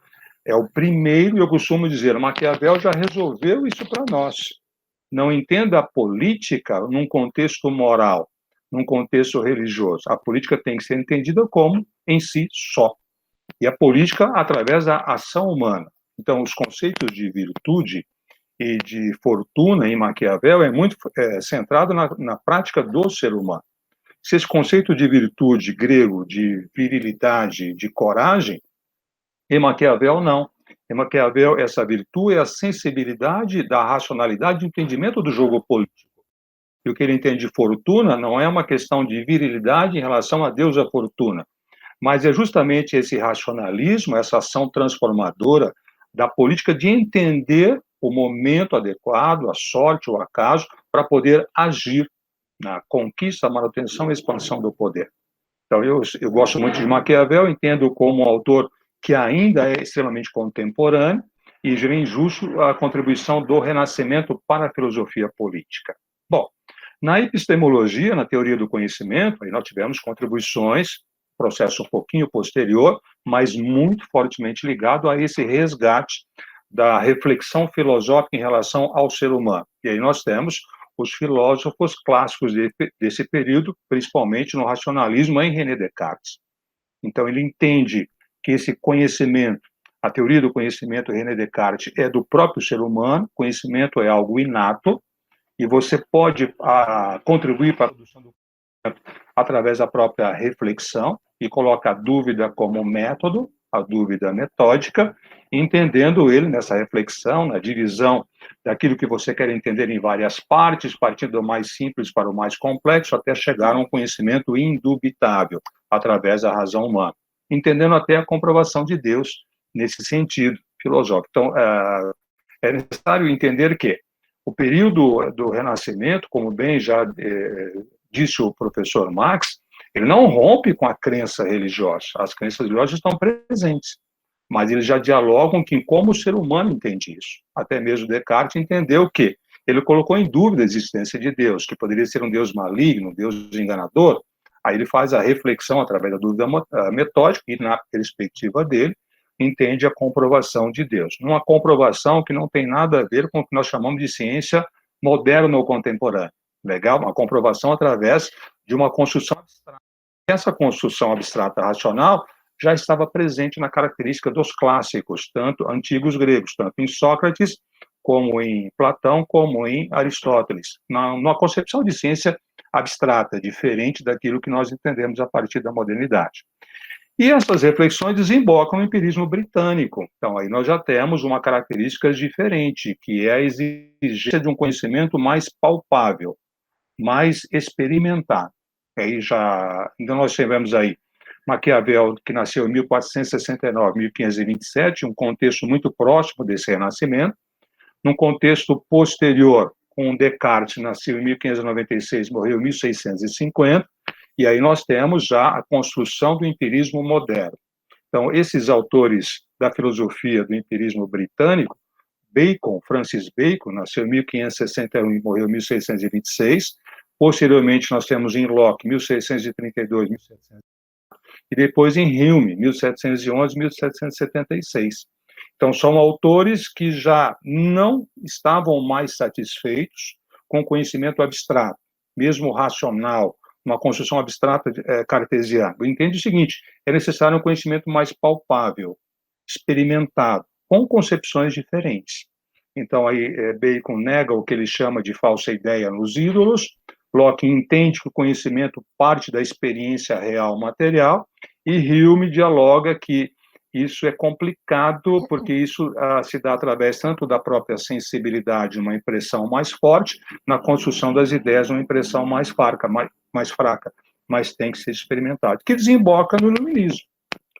é o primeiro, eu costumo dizer, Maquiavel já resolveu isso para nós. Não entenda a política num contexto moral, num contexto religioso. A política tem que ser entendida como em si só. E a política através da ação humana. Então, os conceitos de virtude e de fortuna em Maquiavel é muito centrado na prática do ser humano. Se esse conceito de virtude grego, de virilidade, de coragem, em Maquiavel não. Em Maquiavel, essa virtude é a sensibilidade da racionalidade, do entendimento do jogo político. E o que ele entende de fortuna não é uma questão de virilidade em relação a Deus a fortuna, mas é justamente esse racionalismo, essa ação transformadora da política de entender o momento adequado, a sorte, o acaso, para poder agir na conquista, manutenção e expansão do poder. Então, eu gosto muito de Maquiavel, entendo como um autor que ainda é extremamente contemporâneo e já é injusto a contribuição do Renascimento para a filosofia política. Bom, na epistemologia, na teoria do conhecimento, aí nós tivemos contribuições, processo um pouquinho posterior, mas muito fortemente ligado a esse resgate da reflexão filosófica em relação ao ser humano. E aí nós temos os filósofos clássicos desse período, principalmente no racionalismo em René Descartes. Então, ele entende que esse conhecimento, a teoria do conhecimento René Descartes, é do próprio ser humano, conhecimento é algo inato, e você pode contribuir para a produção do conhecimento através da própria reflexão, e coloca a dúvida como método, a dúvida metódica, entendendo ele nessa reflexão, na divisão daquilo que você quer entender em várias partes, partindo do mais simples para o mais complexo, até chegar a um conhecimento indubitável, através da razão humana, entendendo até a comprovação de Deus nesse sentido filosófico. Então, é necessário entender que o período do Renascimento, como bem já disse o professor Marx, ele não rompe com a crença religiosa. As crenças religiosas estão presentes, mas eles já dialogam com como o ser humano entende isso. Até mesmo Descartes entendeu que ele colocou em dúvida a existência de Deus, que poderia ser um Deus maligno, um Deus enganador. Aí ele faz a reflexão através da dúvida metódica e, na perspectiva dele, entende a comprovação de Deus. Uma comprovação que não tem nada a ver com o que nós chamamos de ciência moderna ou contemporânea. Legal? Uma comprovação através de uma construção abstrata. Essa construção abstrata racional já estava presente na característica dos clássicos, tanto antigos gregos, tanto em Sócrates, como em Platão, como em Aristóteles, numa concepção de ciência abstrata, diferente daquilo que nós entendemos a partir da modernidade. E essas reflexões desembocam no empirismo britânico. Então, aí nós já temos uma característica diferente, que é a exigência de um conhecimento mais palpável, mais experimentado. Então, nós tivemos aí Maquiavel, que nasceu em 1469, 1527, um contexto muito próximo desse Renascimento. Num contexto posterior, com Descartes, nasceu em 1596, morreu em 1650, e aí nós temos já a construção do empirismo moderno. Então, esses autores da filosofia do empirismo britânico, Bacon, Francis Bacon, nasceu em 1561 e morreu em 1626, posteriormente nós temos em Locke, 1632, 1700, e depois em Hume, 1711, 1776. Então, são autores que já não estavam mais satisfeitos com o conhecimento abstrato, mesmo racional, uma construção abstrata cartesiana. Entende o seguinte, é necessário um conhecimento mais palpável, experimentado, com concepções diferentes. Então, aí Bacon nega o que ele chama de falsa ideia nos ídolos, Locke entende que o conhecimento parte da experiência real material, e Hume dialoga que isso é complicado, porque isso se dá através tanto da própria sensibilidade, uma impressão mais forte, na construção das ideias, uma impressão mais fraca, mas tem que ser experimentado, que desemboca no iluminismo.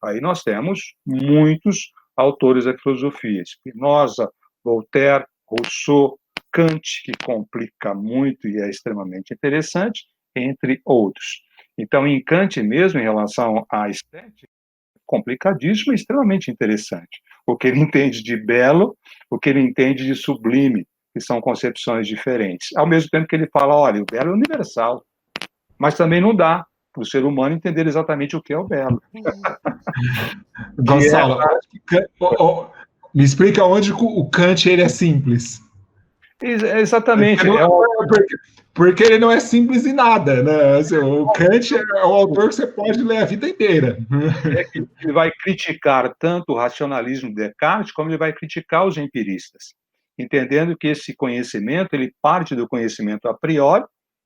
Aí nós temos muitos autores da filosofia, Spinoza, Voltaire, Rousseau, Kant, que complica muito e é extremamente interessante, entre outros. Então, em Kant mesmo, em relação à estética, complicadíssimo e extremamente interessante. O que ele entende de belo, o que ele entende de sublime, que são concepções diferentes. Ao mesmo tempo que ele fala, olha, o belo é universal, mas também não dá para o ser humano entender exatamente o que é o belo. Gonçalo, me explica onde o Kant ele é simples. Exatamente. Porque ele não é simples em nada, né? Assim, o Kant é um autor que você pode ler a vida inteira. Ele vai criticar tanto o racionalismo de Descartes, como ele vai criticar os empiristas, entendendo que esse conhecimento ele parte do conhecimento a priori,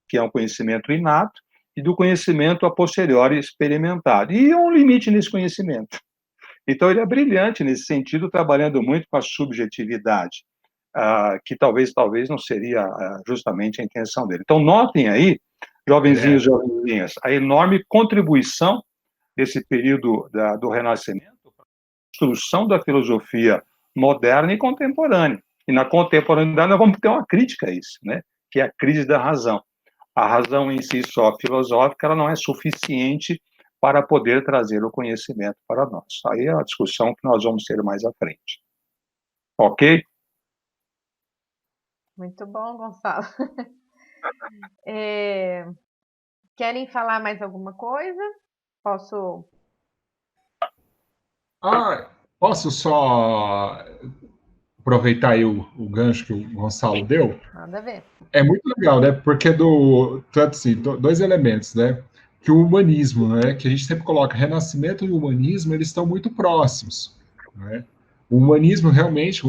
que é um conhecimento inato, e do conhecimento a posteriori experimentado. E há um limite nesse conhecimento. Então, ele é brilhante nesse sentido, trabalhando muito com a subjetividade, que talvez não seria justamente a intenção dele. Então, notem aí, jovenzinhos e jovenzinhas, a enorme contribuição desse período do Renascimento para a construção da filosofia moderna e contemporânea. E na contemporaneidade nós vamos ter uma crítica a isso, né? Que é a crise da razão. A razão em si só filosófica ela não é suficiente para poder trazer o conhecimento para nós. Aí é a discussão que nós vamos ter mais à frente. Ok? Muito bom, Gonçalo. Querem falar mais alguma coisa? Posso Posso só aproveitar aí o gancho que o Gonçalo deu? Nada a ver. É muito legal, né? Porque tanto assim, dois elementos, né? Que o humanismo, né? Que a gente sempre coloca renascimento e humanismo, eles estão muito próximos, né? O humanismo realmente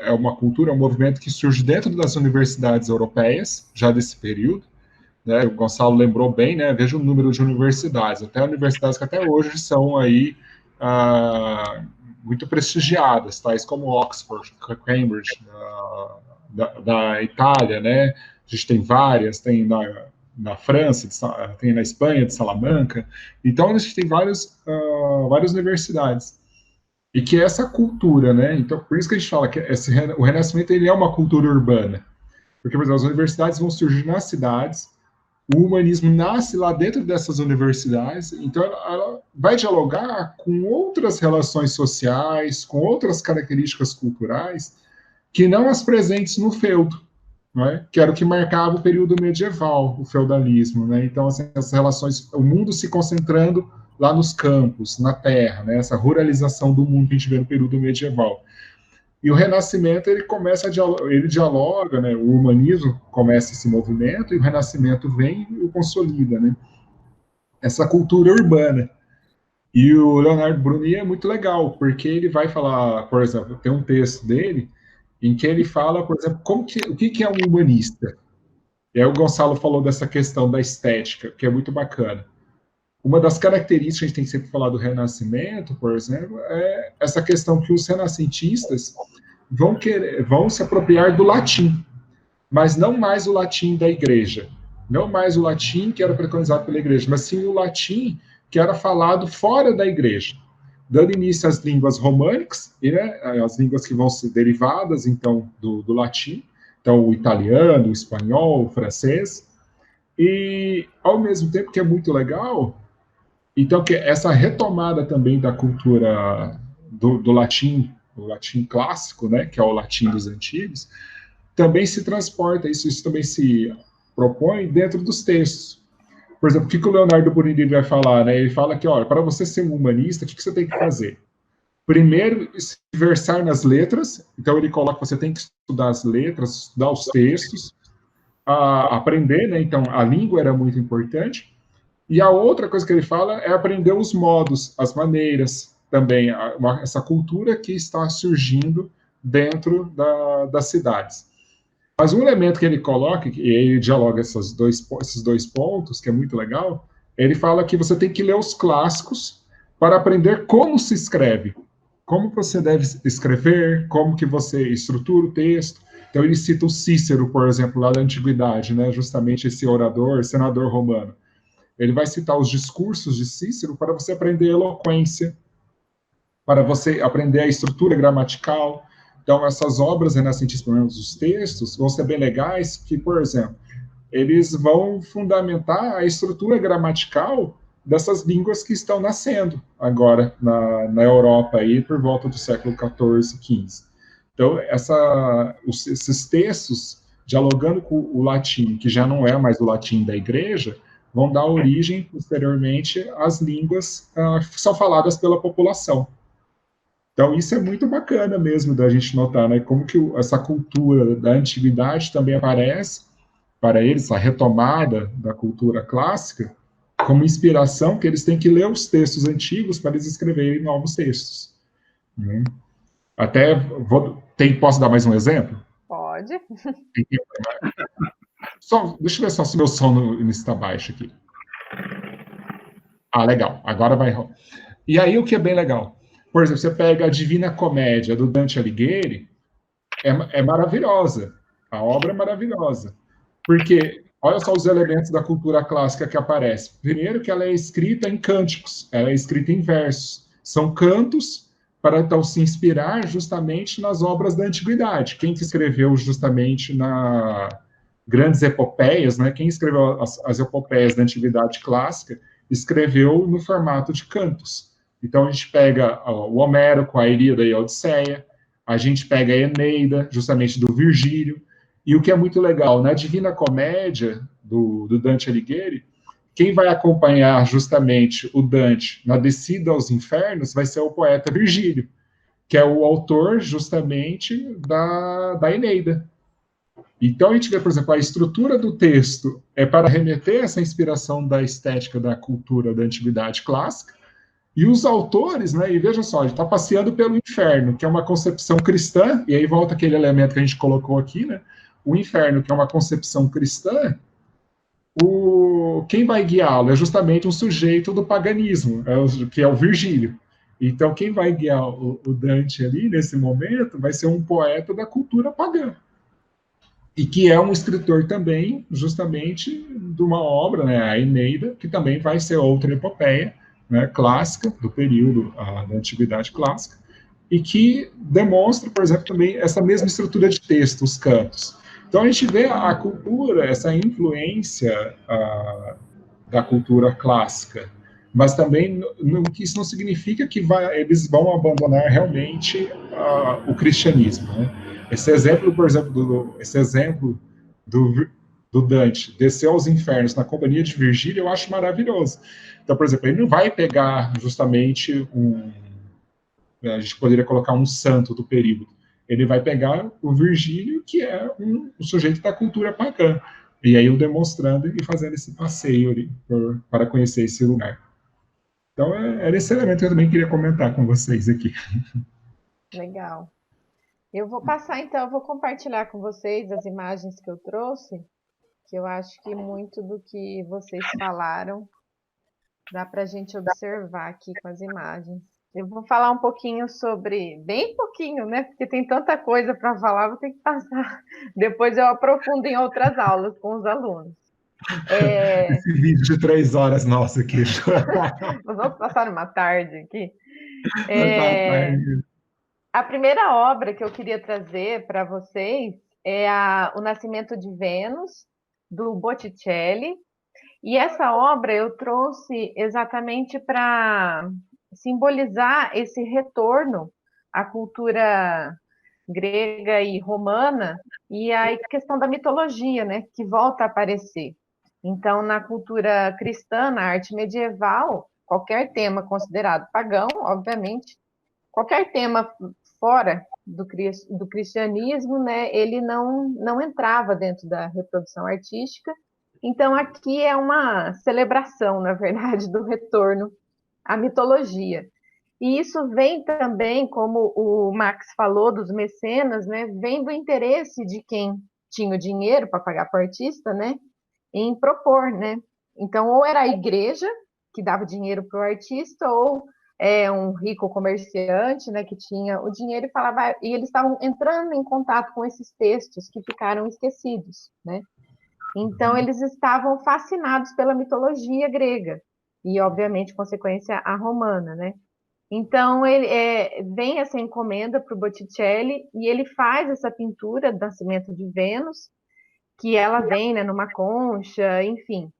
é uma cultura, é um movimento que surge dentro das universidades europeias, já desse período, né? O Gonçalo lembrou bem, né? Veja o número de universidades, até universidades que até hoje são aí muito prestigiadas, tais como Oxford, Cambridge, da Itália, né? A gente tem várias, tem na França, tem na Espanha, de Salamanca. Então, a gente tem várias universidades. E que essa cultura, né? Então, por isso que a gente fala que o Renascimento ele é uma cultura urbana. Porque, por exemplo, as universidades vão surgir nas cidades, o humanismo nasce lá dentro dessas universidades, então ela vai dialogar com outras relações sociais, com outras características culturais, que não as presentes no feudo, né? Que era o que marcava o período medieval, o feudalismo, né? Então, assim, as relações, o mundo se concentrando lá nos campos, na terra, né? Essa ruralização do mundo que a gente vê no período medieval. E o Renascimento, ele dialoga, né? O humanismo começa esse movimento e o Renascimento vem e o consolida, né? Essa cultura urbana. E o Leonardo Bruni é muito legal, porque ele vai falar, por exemplo, tem um texto dele em que ele fala, por exemplo, o que é um humanista? E aí o Gonçalo falou dessa questão da estética, que é muito bacana. Uma das características que a gente tem que sempre falar do Renascimento, por exemplo, é essa questão que os renascentistas vão se apropriar do latim, mas não mais o latim da igreja, não mais o latim que era preconizado pela igreja, mas sim o latim que era falado fora da igreja, dando início às línguas românicas, né, as línguas que vão ser derivadas, então, do latim, então, o italiano, o espanhol, o francês, e, ao mesmo tempo que é muito legal, então, que essa retomada também da cultura do latim, o latim clássico, né, que é o latim dos antigos, também se transporta, isso também se propõe dentro dos textos. Por exemplo, o que o Leonardo Bruni vai falar? Né? Ele fala que, olha, para você ser um humanista, o que você tem que fazer? Primeiro, se versar nas letras, então ele coloca que você tem que estudar as letras, estudar os textos, aprender, né? Então a língua era muito importante. E a outra coisa que ele fala é aprender os modos, as maneiras, também, essa cultura que está surgindo dentro das cidades. Mas um elemento que ele coloca, e ele dialoga esses dois pontos, que é muito legal, ele fala que você tem que ler os clássicos para aprender como se escreve, como você deve escrever, como que você estrutura o texto. Então ele cita o Cícero, por exemplo, lá da Antiguidade, né, justamente esse orador, senador romano. Ele vai citar os discursos de Cícero para você aprender eloquência, para você aprender a estrutura gramatical. Então, essas obras renascentistas, pelo menos os textos, vão ser bem legais, que, por exemplo, eles vão fundamentar a estrutura gramatical dessas línguas que estão nascendo agora na Europa, aí, por volta do século XIV, XV. Então, esses textos, dialogando com o latim, que já não é mais o latim da igreja, vão dar origem, posteriormente, às línguas que são faladas pela população. Então, isso é muito bacana mesmo da gente notar, né? Como que essa cultura da antiguidade também aparece para eles, a retomada da cultura clássica, como inspiração, que eles têm que ler os textos antigos para eles escreverem novos textos. Né? Até, posso dar mais um exemplo? Pode. Deixa eu ver só se meu som está baixo aqui. Ah, legal. Agora vai. E aí, o que é bem legal? Por exemplo, você pega a Divina Comédia, do Dante Alighieri, é maravilhosa. A obra é maravilhosa. Porque, olha só os elementos da cultura clássica que aparecem. Primeiro que ela é escrita em cânticos, ela é escrita em versos. São cantos para, então, se inspirar justamente nas obras da antiguidade. Quem que escreveu justamente na grandes epopeias, né? Quem escreveu as epopeias da antiguidade clássica escreveu no formato de cantos. Então, a gente pega o Homero com a Ilíada e a Odisseia, a gente pega a Eneida, justamente do Virgílio, e o que é muito legal, na Divina Comédia, do Dante Alighieri, quem vai acompanhar justamente o Dante na descida aos infernos vai ser o poeta Virgílio, que é o autor justamente da Eneida. Então, a gente vê, por exemplo, a estrutura do texto é para remeter essa inspiração da estética da cultura da antiguidade clássica, e os autores, né, e veja só, ele está passeando pelo inferno, que é uma concepção cristã, e aí volta aquele elemento que a gente colocou aqui, né, o inferno, que é uma concepção cristã, quem vai guiá-lo é justamente um sujeito do paganismo, que é o Virgílio. Então, quem vai guiar o Dante ali, nesse momento, vai ser um poeta da cultura pagã. E que é um escritor também, justamente, de uma obra, né, a Eneida, que também vai ser outra epopeia, né, clássica, do período da Antiguidade Clássica, e que demonstra, por exemplo, também essa mesma estrutura de texto, os cantos. Então, a gente vê a cultura, essa influência da cultura clássica, mas também isso não significa que eles vão abandonar realmente o cristianismo, né? Esse exemplo, por exemplo, do Dante descer aos infernos na companhia de Virgílio, eu acho maravilhoso. Então, por exemplo, ele não vai pegar justamente a gente poderia colocar um santo do período. Ele vai pegar o Virgílio, que é um sujeito da cultura pagã, e aí o demonstrando e fazendo esse passeio ali para conhecer esse lugar. Então, era esse elemento que eu também queria comentar com vocês aqui. Legal. Eu vou passar, então, eu vou compartilhar com vocês as imagens que eu trouxe, que eu acho que muito do que vocês falaram dá para a gente observar aqui com as imagens. Eu vou falar um pouquinho sobre, bem pouquinho, né? Porque tem tanta coisa para falar, vou ter que passar. Depois eu aprofundo em outras aulas com os alunos. Esse vídeo de 3 horas, nossa, aqui. Nós vamos passar uma tarde aqui. Tá. A primeira obra que eu queria trazer para vocês é O Nascimento de Vênus, do Botticelli. E essa obra eu trouxe exatamente para simbolizar esse retorno à cultura grega e romana e a questão da mitologia, né, que volta a aparecer. Então, na cultura cristã, na arte medieval, qualquer tema considerado pagão, obviamente, qualquer tema fora do cristianismo, né, ele não entrava dentro da reprodução artística. Então, aqui é uma celebração, na verdade, do retorno à mitologia. E isso vem também, como o Max falou, dos mecenas, né, vem do interesse de quem tinha o dinheiro para pagar para o artista, né, em propor, né. Então, ou era a igreja que dava dinheiro para o artista, ou um rico comerciante, né, que tinha o dinheiro e falava, e eles estavam entrando em contato com esses textos que ficaram esquecidos, né? Então eles estavam fascinados pela mitologia grega e, obviamente, consequência, a romana, né? Então, vem essa encomenda para o Botticelli e ele faz essa pintura do Nascimento de Vênus, que ela vem, né, numa concha, enfim.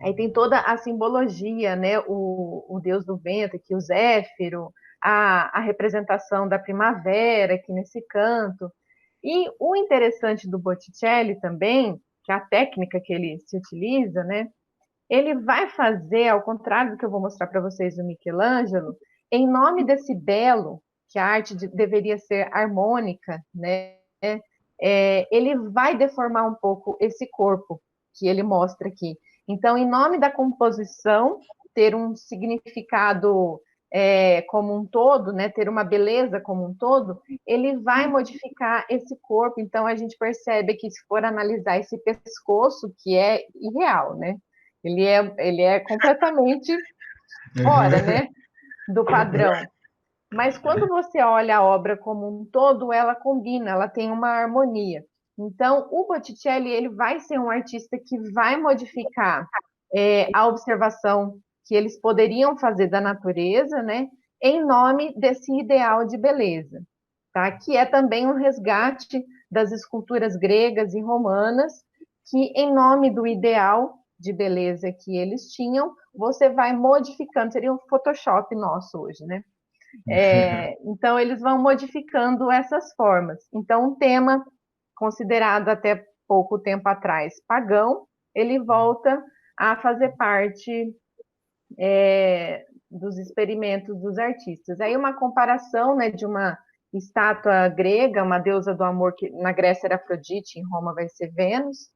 Aí tem toda a simbologia, né, o deus do vento, aqui o Zéfiro, a representação da primavera aqui nesse canto. E o interessante do Botticelli também, que é a técnica que ele se utiliza, né, ele vai fazer, ao contrário do que eu vou mostrar para vocês do Michelangelo, em nome desse belo, que a arte deveria ser harmônica, né? Ele vai deformar um pouco esse corpo que ele mostra aqui. Então, em nome da composição, ter um significado como um todo, né, ter uma beleza como um todo, ele vai modificar esse corpo. Então, a gente percebe que, se for analisar esse pescoço, que é irreal, né? Ele é completamente fora, né, do padrão. Mas quando você olha a obra como um todo, ela combina, ela tem uma harmonia. Então, o Botticelli ele vai ser um artista que vai modificar a observação que eles poderiam fazer da natureza, né, em nome desse ideal de beleza, tá? Que é também um resgate das esculturas gregas e romanas, que em nome do ideal de beleza que eles tinham, você vai modificando, seria um Photoshop nosso hoje, né? Então, eles vão modificando essas formas. Então, um tema considerado até pouco tempo atrás pagão, ele volta a fazer parte dos experimentos dos artistas. Aí, uma comparação, né, de uma estátua grega, uma deusa do amor, que na Grécia era Afrodite, em Roma vai ser Vênus.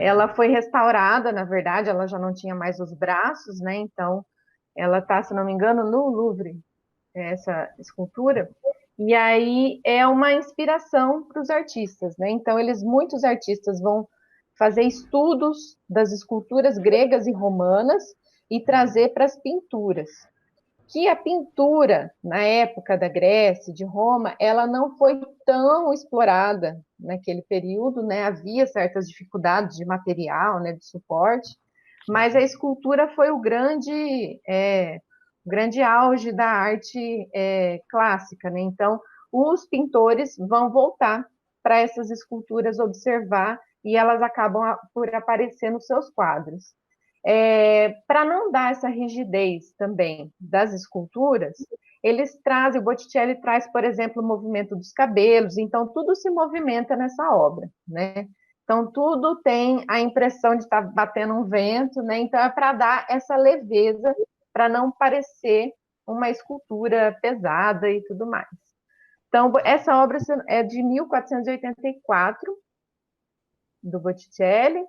Ela foi restaurada, na verdade, ela já não tinha mais os braços, né? Então, ela está, se não me engano, no Louvre, essa escultura. E aí é uma inspiração para os artistas, né? Então, muitos artistas vão fazer estudos das esculturas gregas e romanas e trazer para as pinturas. Que a pintura, na época da Grécia, de Roma, ela não foi tão explorada naquele período, né? Havia certas dificuldades de material, né, de suporte, mas a escultura foi o grande auge da arte clássica, né? Então, os pintores vão voltar para essas esculturas observar e elas acabam por aparecer nos seus quadros. Para não dar essa rigidez também das esculturas, o Botticelli traz, por exemplo, o movimento dos cabelos, então tudo se movimenta nessa obra, né? Então tudo tem a impressão de estar batendo um vento, né? Então é para dar essa leveza, para não parecer uma escultura pesada e tudo mais. Então, essa obra é de 1484, do Botticelli,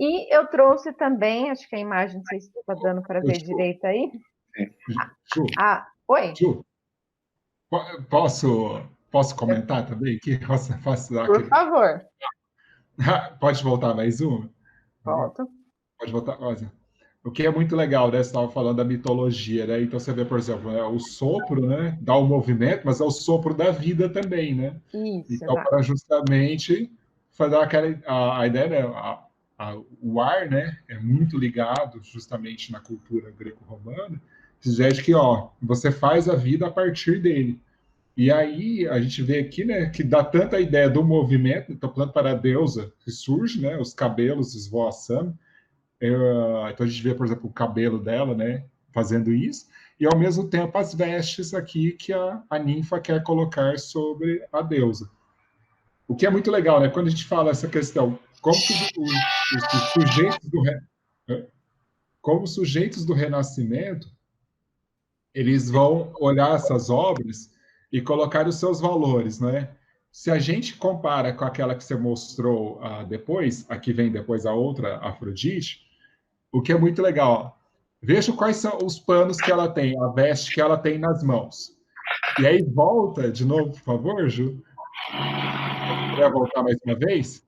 e eu trouxe também, acho que a imagem, não sei se está dando para ver direito aí. Ju, Oi? Ju, posso comentar também? Por favor. Pode voltar mais uma? Volto. Pode voltar. Olha, o que é muito legal, né? Você estava falando da mitologia, né? Então você vê, por exemplo, né, o sopro, né? Dá o movimento, mas é o sopro da vida também, né? Isso, Então, exato. para justamente fazer a ideia, né? O ar, né? É muito ligado justamente na cultura greco-romana, de que, ó, você faz a vida a partir dele. E aí a gente vê aqui, né, que dá tanta ideia do movimento, então, plano para a deusa que surge, né? Os cabelos esvoaçando. Então a gente vê, por exemplo, o cabelo dela, né, fazendo isso, e ao mesmo tempo as vestes aqui que a ninfa quer colocar sobre a deusa. O que é muito legal, né, quando a gente fala essa questão, como sujeitos do Renascimento, eles vão olhar essas obras e colocar os seus valores, né? Se a gente compara com aquela que você mostrou depois, aqui vem depois a outra, Afrodite, o que é muito legal. Veja quais são os panos que ela tem, a veste que ela tem nas mãos. E aí volta de novo, por favor, Ju. Quer voltar mais uma vez?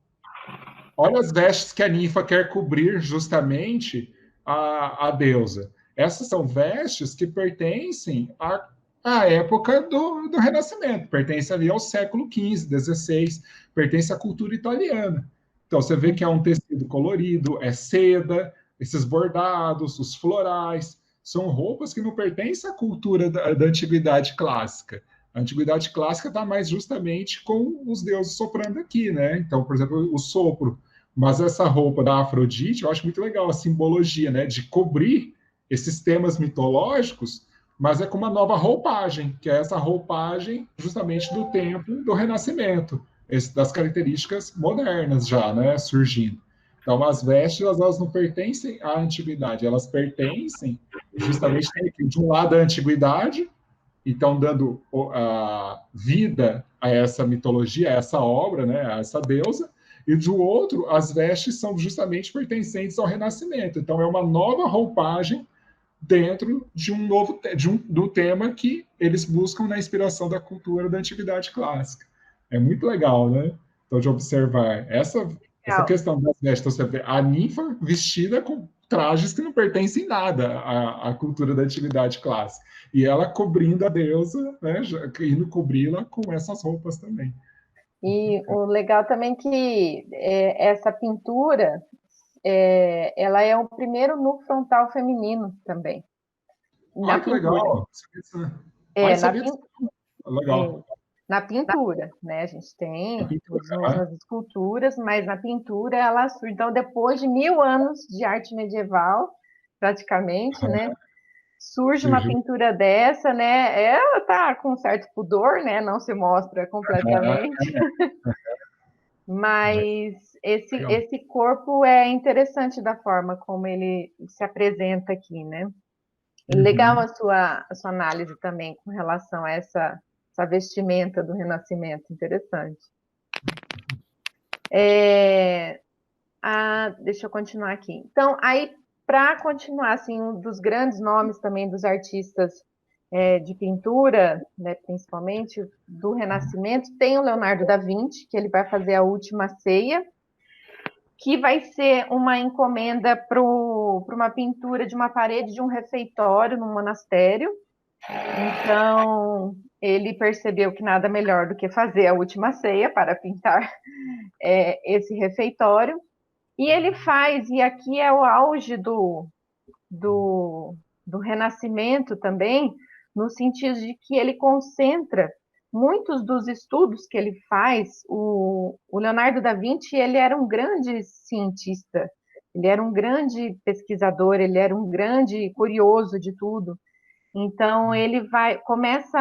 Olha as vestes que a ninfa quer cobrir justamente a deusa. Essas são vestes que pertencem à época do Renascimento, pertence ali ao século XV, XVI, pertence à cultura italiana. Então você vê que é um tecido colorido, é seda, esses bordados, os florais. são roupas que não pertencem à cultura da antiguidade clássica. A antiguidade clássica está mais justamente com os deuses soprando aqui, né? Então, por exemplo, o sopro. Mas essa roupa da Afrodite, eu acho muito legal a simbologia, né? De cobrir esses temas mitológicos, mas é com uma nova roupagem, que é essa roupagem justamente do tempo do Renascimento, das características modernas já, né? Surgindo. Então, as vestes, elas não pertencem à antiguidade, elas pertencem justamente de um lado à antiguidade, então dando a vida a essa mitologia, a essa obra, né, a essa deusa, e do outro, as vestes são justamente pertencentes ao Renascimento. Então é uma nova roupagem dentro de um novo do tema que eles buscam na inspiração da cultura da antiguidade clássica. É muito legal, né? Então de observar essa Legal. questão das vestes, você vê a ninfa vestida com trajes que não pertencem nada à cultura da antiguidade clássica. E ela cobrindo a deusa, né, indo cobri-la com essas roupas também. E o legal também que essa pintura, ela é o primeiro nu frontal feminino também. Na Ai, que pintura. legal! Ai, É, na, sabia pin, disso. é, Legal. na pintura, né? A gente A tem pintura, as esculturas, mas na pintura ela surge. Então, depois de 1000 anos de arte medieval, praticamente, né? Surge uma surgiu. pintura dessa, né? Ela tá com um certo pudor, né? Não se mostra completamente, mas Legal. esse corpo é interessante da forma como ele se apresenta aqui, né? E legal Uhum. a sua análise também com relação a essa vestimenta do Renascimento, interessante. Deixa eu continuar aqui. Então, aí, para continuar, assim, um dos grandes nomes também dos artistas de pintura, né, principalmente do Renascimento, tem o Leonardo da Vinci, que ele vai fazer a Última Ceia, que vai ser uma encomenda para uma pintura de uma parede de um refeitório num monastério. Então, ele percebeu que nada melhor do que fazer a Última Ceia para pintar esse refeitório. E ele faz, e aqui é o auge do, do Renascimento também, no sentido de que ele concentra muitos dos estudos que ele faz. O Leonardo da Vinci, ele era um grande cientista, ele era um grande pesquisador, ele era um grande curioso de tudo. Então ele começa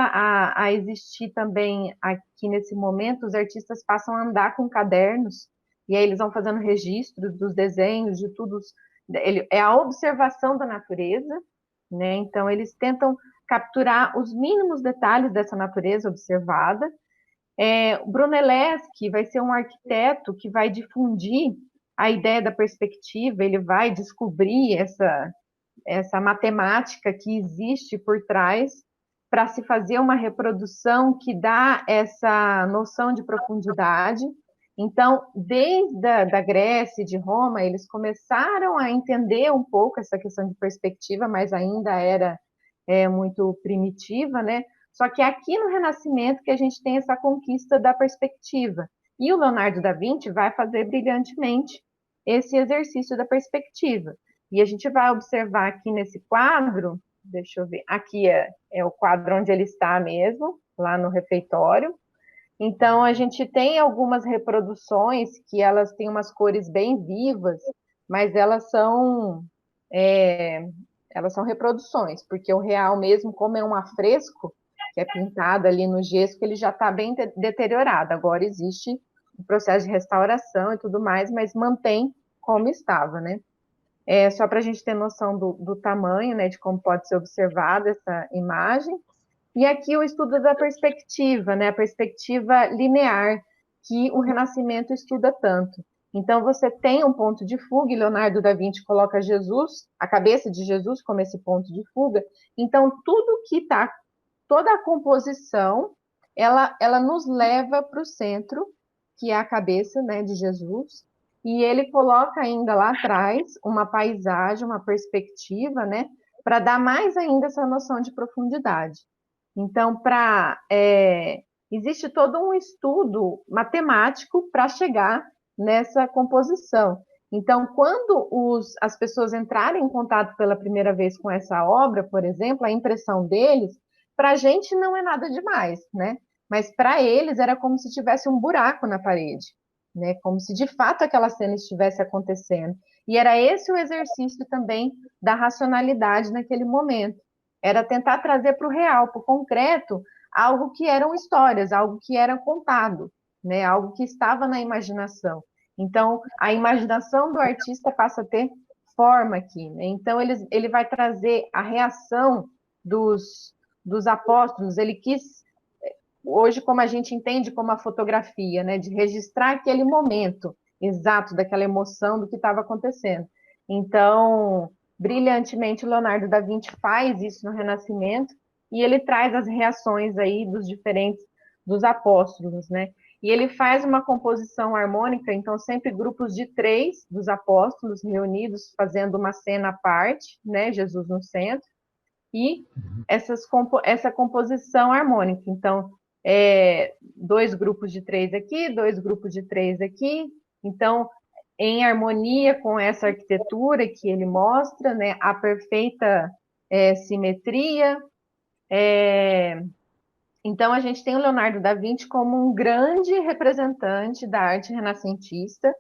a existir também aqui nesse momento, os artistas passam a andar com cadernos, e aí eles vão fazendo registros dos desenhos, de tudo. É a observação da natureza, né? Então eles tentam capturar os mínimos detalhes dessa natureza observada. O Brunelleschi vai ser um arquiteto que vai difundir a ideia da perspectiva, ele vai descobrir essa matemática que existe por trás para se fazer uma reprodução que dá essa noção de profundidade. Então, desde da Grécia e de Roma, eles começaram a entender um pouco essa questão de perspectiva, mas ainda era muito primitiva, né? Só que aqui no Renascimento que a gente tem essa conquista da perspectiva. E o Leonardo da Vinci vai fazer brilhantemente esse exercício da perspectiva. E a gente vai observar aqui nesse quadro, deixa eu ver, aqui é o quadro onde ele está mesmo, lá no refeitório. Então, a gente tem algumas reproduções que elas têm umas cores bem vivas, mas é, elas são reproduções, porque o real mesmo, como é um afresco, que é pintado ali no gesso, que ele já está bem deteriorado. Agora existe o processo de restauração e tudo mais, mas mantém como estava, né? Só para a gente ter noção do tamanho, né, de como pode ser observada essa imagem. E aqui o estudo da perspectiva, né, a perspectiva linear, que o Renascimento estuda tanto. Então, você tem um ponto de fuga, e Leonardo da Vinci coloca Jesus, a cabeça de Jesus, como esse ponto de fuga. Então, tudo que está, toda a composição, ela nos leva para o centro, que é a cabeça, né, de Jesus, e ele coloca ainda lá atrás uma paisagem, uma perspectiva, né, para dar mais ainda essa noção de profundidade. Então, existe todo um estudo matemático para chegar nessa composição. Então, quando as pessoas entrarem em contato pela primeira vez com essa obra, por exemplo, a impressão deles, para a gente não é nada demais, né? Mas para eles era como se tivesse um buraco na parede, né? Como se de fato aquela cena estivesse acontecendo. E era esse o exercício também da racionalidade naquele momento. Era tentar trazer para o real, para o concreto, algo que eram histórias, algo que era contado, né? Algo que estava na imaginação. Então, a imaginação do artista passa a ter forma aqui, né? Então, ele vai trazer a reação dos apóstolos. Ele quis, hoje, como a gente entende como a fotografia, né? De registrar aquele momento exato daquela emoção do que estava acontecendo. Então, brilhantemente, Leonardo da Vinci faz isso no Renascimento e ele traz as reações aí dos apóstolos, né? E ele faz uma composição harmônica, então sempre grupos de 3 dos apóstolos reunidos fazendo uma cena à parte, né? Jesus no centro, e essa composição harmônica. Então, 2 grupos de 3 aqui, 2 grupos de 3 aqui. Então, em harmonia com essa arquitetura que ele mostra, né? A perfeita simetria. Então, a gente tem o Leonardo da Vinci como um grande representante da arte renascentista,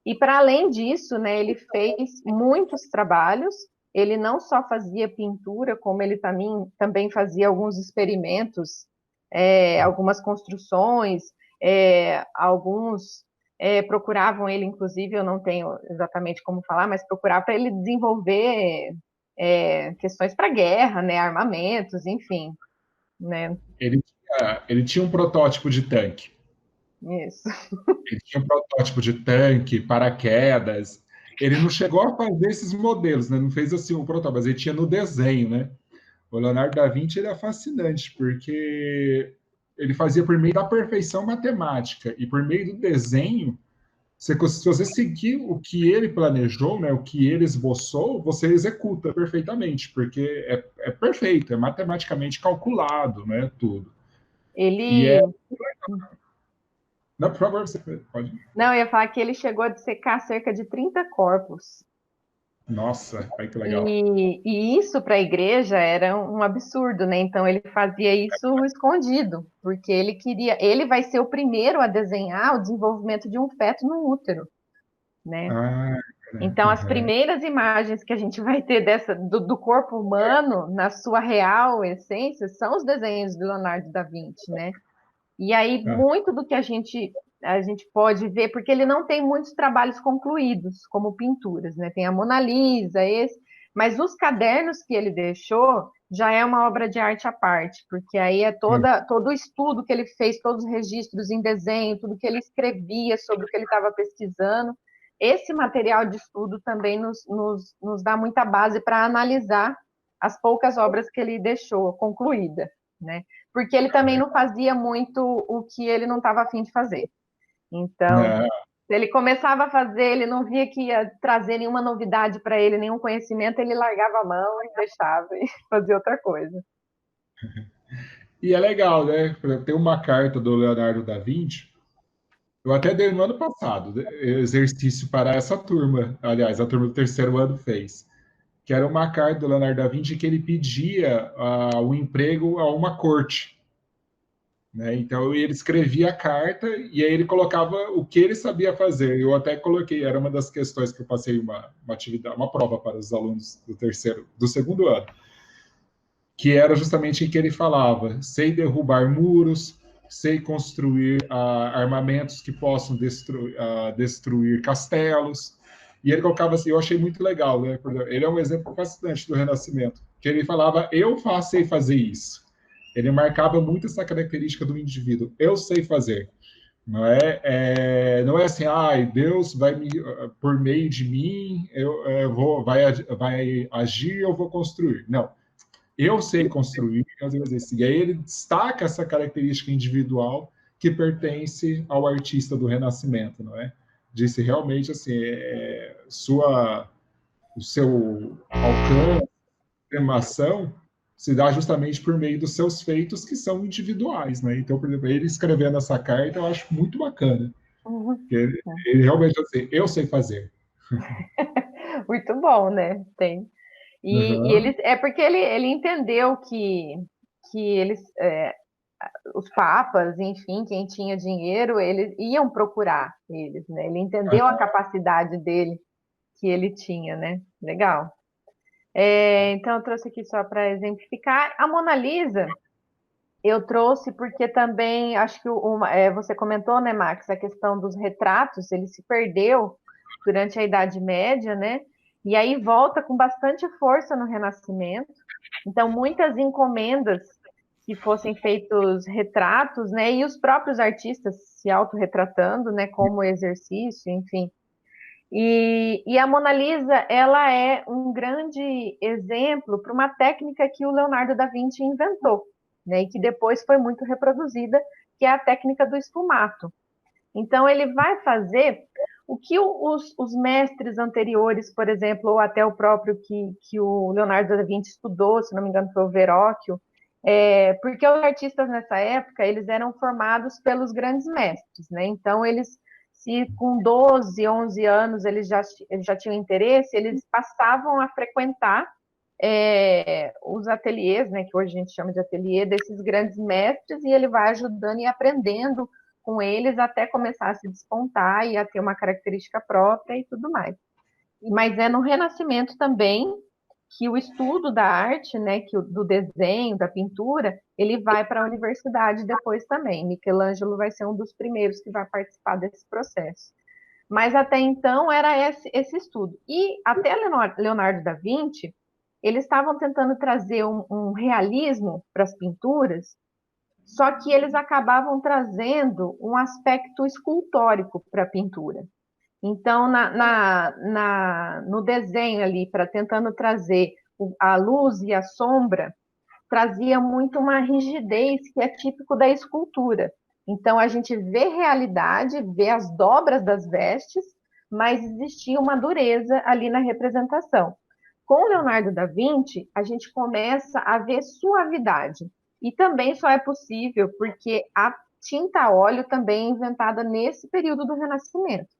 e para além disso, né, ele fez muitos trabalhos. Ele não só fazia pintura, como ele também fazia alguns experimentos, algumas construções, alguns procuravam ele, inclusive, eu não tenho exatamente como falar, mas procuravam para ele desenvolver questões para guerra, né, armamentos, enfim, né? Ele tinha um protótipo de tanque. Isso. Ele tinha um protótipo de tanque, paraquedas. Ele não chegou a fazer esses modelos, né? Não fez assim o protótipo, mas ele tinha no desenho, né? O Leonardo da Vinci ele é fascinante, porque ele fazia por meio da perfeição matemática e por meio do desenho. Se você seguir o que ele planejou, né, o que ele esboçou, você executa perfeitamente, porque é perfeito, é matematicamente calculado, né, tudo. E é... Ele. Não, por favor, você pode. Não, eu ia falar que ele chegou a dissecar cerca de 30 corpos. Nossa, aí que legal. E isso para a igreja era um absurdo, né? Então ele fazia isso escondido, porque ele vai ser o primeiro a desenhar o desenvolvimento de um feto no útero, né? Ah, Então as primeiras imagens que a gente vai ter do corpo humano na sua real essência são os desenhos de Leonardo da Vinci, né? E aí, muito do que a gente pode ver, porque ele não tem muitos trabalhos concluídos, como pinturas, né? Tem a Mona Lisa, mas os cadernos que ele deixou já é uma obra de arte à parte, porque aí é todo o estudo que ele fez, todos os registros em desenho, tudo que ele escrevia sobre o que ele estava pesquisando. Esse material de estudo também nos dá muita base para analisar as poucas obras que ele deixou concluída, né? Porque ele também não fazia muito o que ele não estava afim de fazer. Então, se ele começava a fazer, ele não via que ia trazer nenhuma novidade para ele, nenhum conhecimento, ele largava a mão e deixava e fazia outra coisa. E é legal, né? Tem uma carta do Leonardo da Vinci, eu até dei no ano passado, exercício para essa turma, aliás, a turma do terceiro ano fez, que era uma carta do Leonardo da Vinci que ele pedia o emprego a uma corte. Né? Então ele escrevia a carta e aí ele colocava o que ele sabia fazer. Eu até coloquei, era uma das questões que eu passei uma atividade, uma prova para os alunos do segundo ano, que era justamente em que ele falava: sei derrubar muros, sei construir armamentos que possam destruir castelos. E ele colocava assim, eu achei muito legal, né? Ele é um exemplo fascinante do Renascimento, que ele falava: eu sei fazer isso. Ele marcava muito essa característica do indivíduo. Eu sei fazer. Não não é assim, Deus vai por meio de mim, vai agir, eu vou construir. Não. Eu sei construir, e aí ele destaca essa característica individual que pertence ao artista do Renascimento, não é? Disse realmente assim, o seu alcance, afirmação se dá justamente por meio dos seus feitos que são individuais, né? Então, por exemplo, ele escrevendo essa carta, eu acho muito bacana. Ele realmente assim, eu sei fazer. Muito bom, né? Tem. E Uhum. ele, é porque ele entendeu que eles, os papas, enfim, quem tinha dinheiro, eles iam procurar eles, né? Ele entendeu a capacidade dele que ele tinha, né? Legal. Então, eu trouxe aqui só para exemplificar. A Mona Lisa, eu trouxe porque também, acho que você comentou, né, Max, a questão dos retratos, ele se perdeu durante a Idade Média, né? E aí volta com bastante força no Renascimento. Então, muitas encomendas que fossem feitos retratos, né? E os próprios artistas se autorretratando, né? Como exercício, enfim. E a Mona Lisa, ela é um grande exemplo para uma técnica que o Leonardo da Vinci inventou, né, e que depois foi muito reproduzida, que é a técnica do esfumato. Então, ele vai fazer o que os mestres anteriores, por exemplo, ou até o próprio que o Leonardo da Vinci estudou, se não me engano, foi o Verrocchio, porque os artistas nessa época, eles eram formados pelos grandes mestres, né? Então, se com 12, 11 anos eles já tinham interesse, eles passavam a frequentar os ateliês, né, que hoje a gente chama de ateliê, desses grandes mestres, e ele vai ajudando e aprendendo com eles até começar a se despontar e a ter uma característica própria e tudo mais. Mas é no Renascimento também que o estudo da arte, né, do desenho, da pintura, ele vai para a universidade depois também. Michelangelo vai ser um dos primeiros que vai participar desse processo. Mas até então era esse estudo. E até Leonardo da Vinci, eles estavam tentando trazer um realismo para as pinturas, só que eles acabavam trazendo um aspecto escultórico para a pintura. Então, no desenho ali, para tentando trazer a luz e a sombra, trazia muito uma rigidez que é típico da escultura. Então, a gente vê realidade, vê as dobras das vestes, mas existia uma dureza ali na representação. Com Leonardo da Vinci, a gente começa a ver suavidade. E também só é possível porque a tinta a óleo também é inventada nesse período do Renascimento.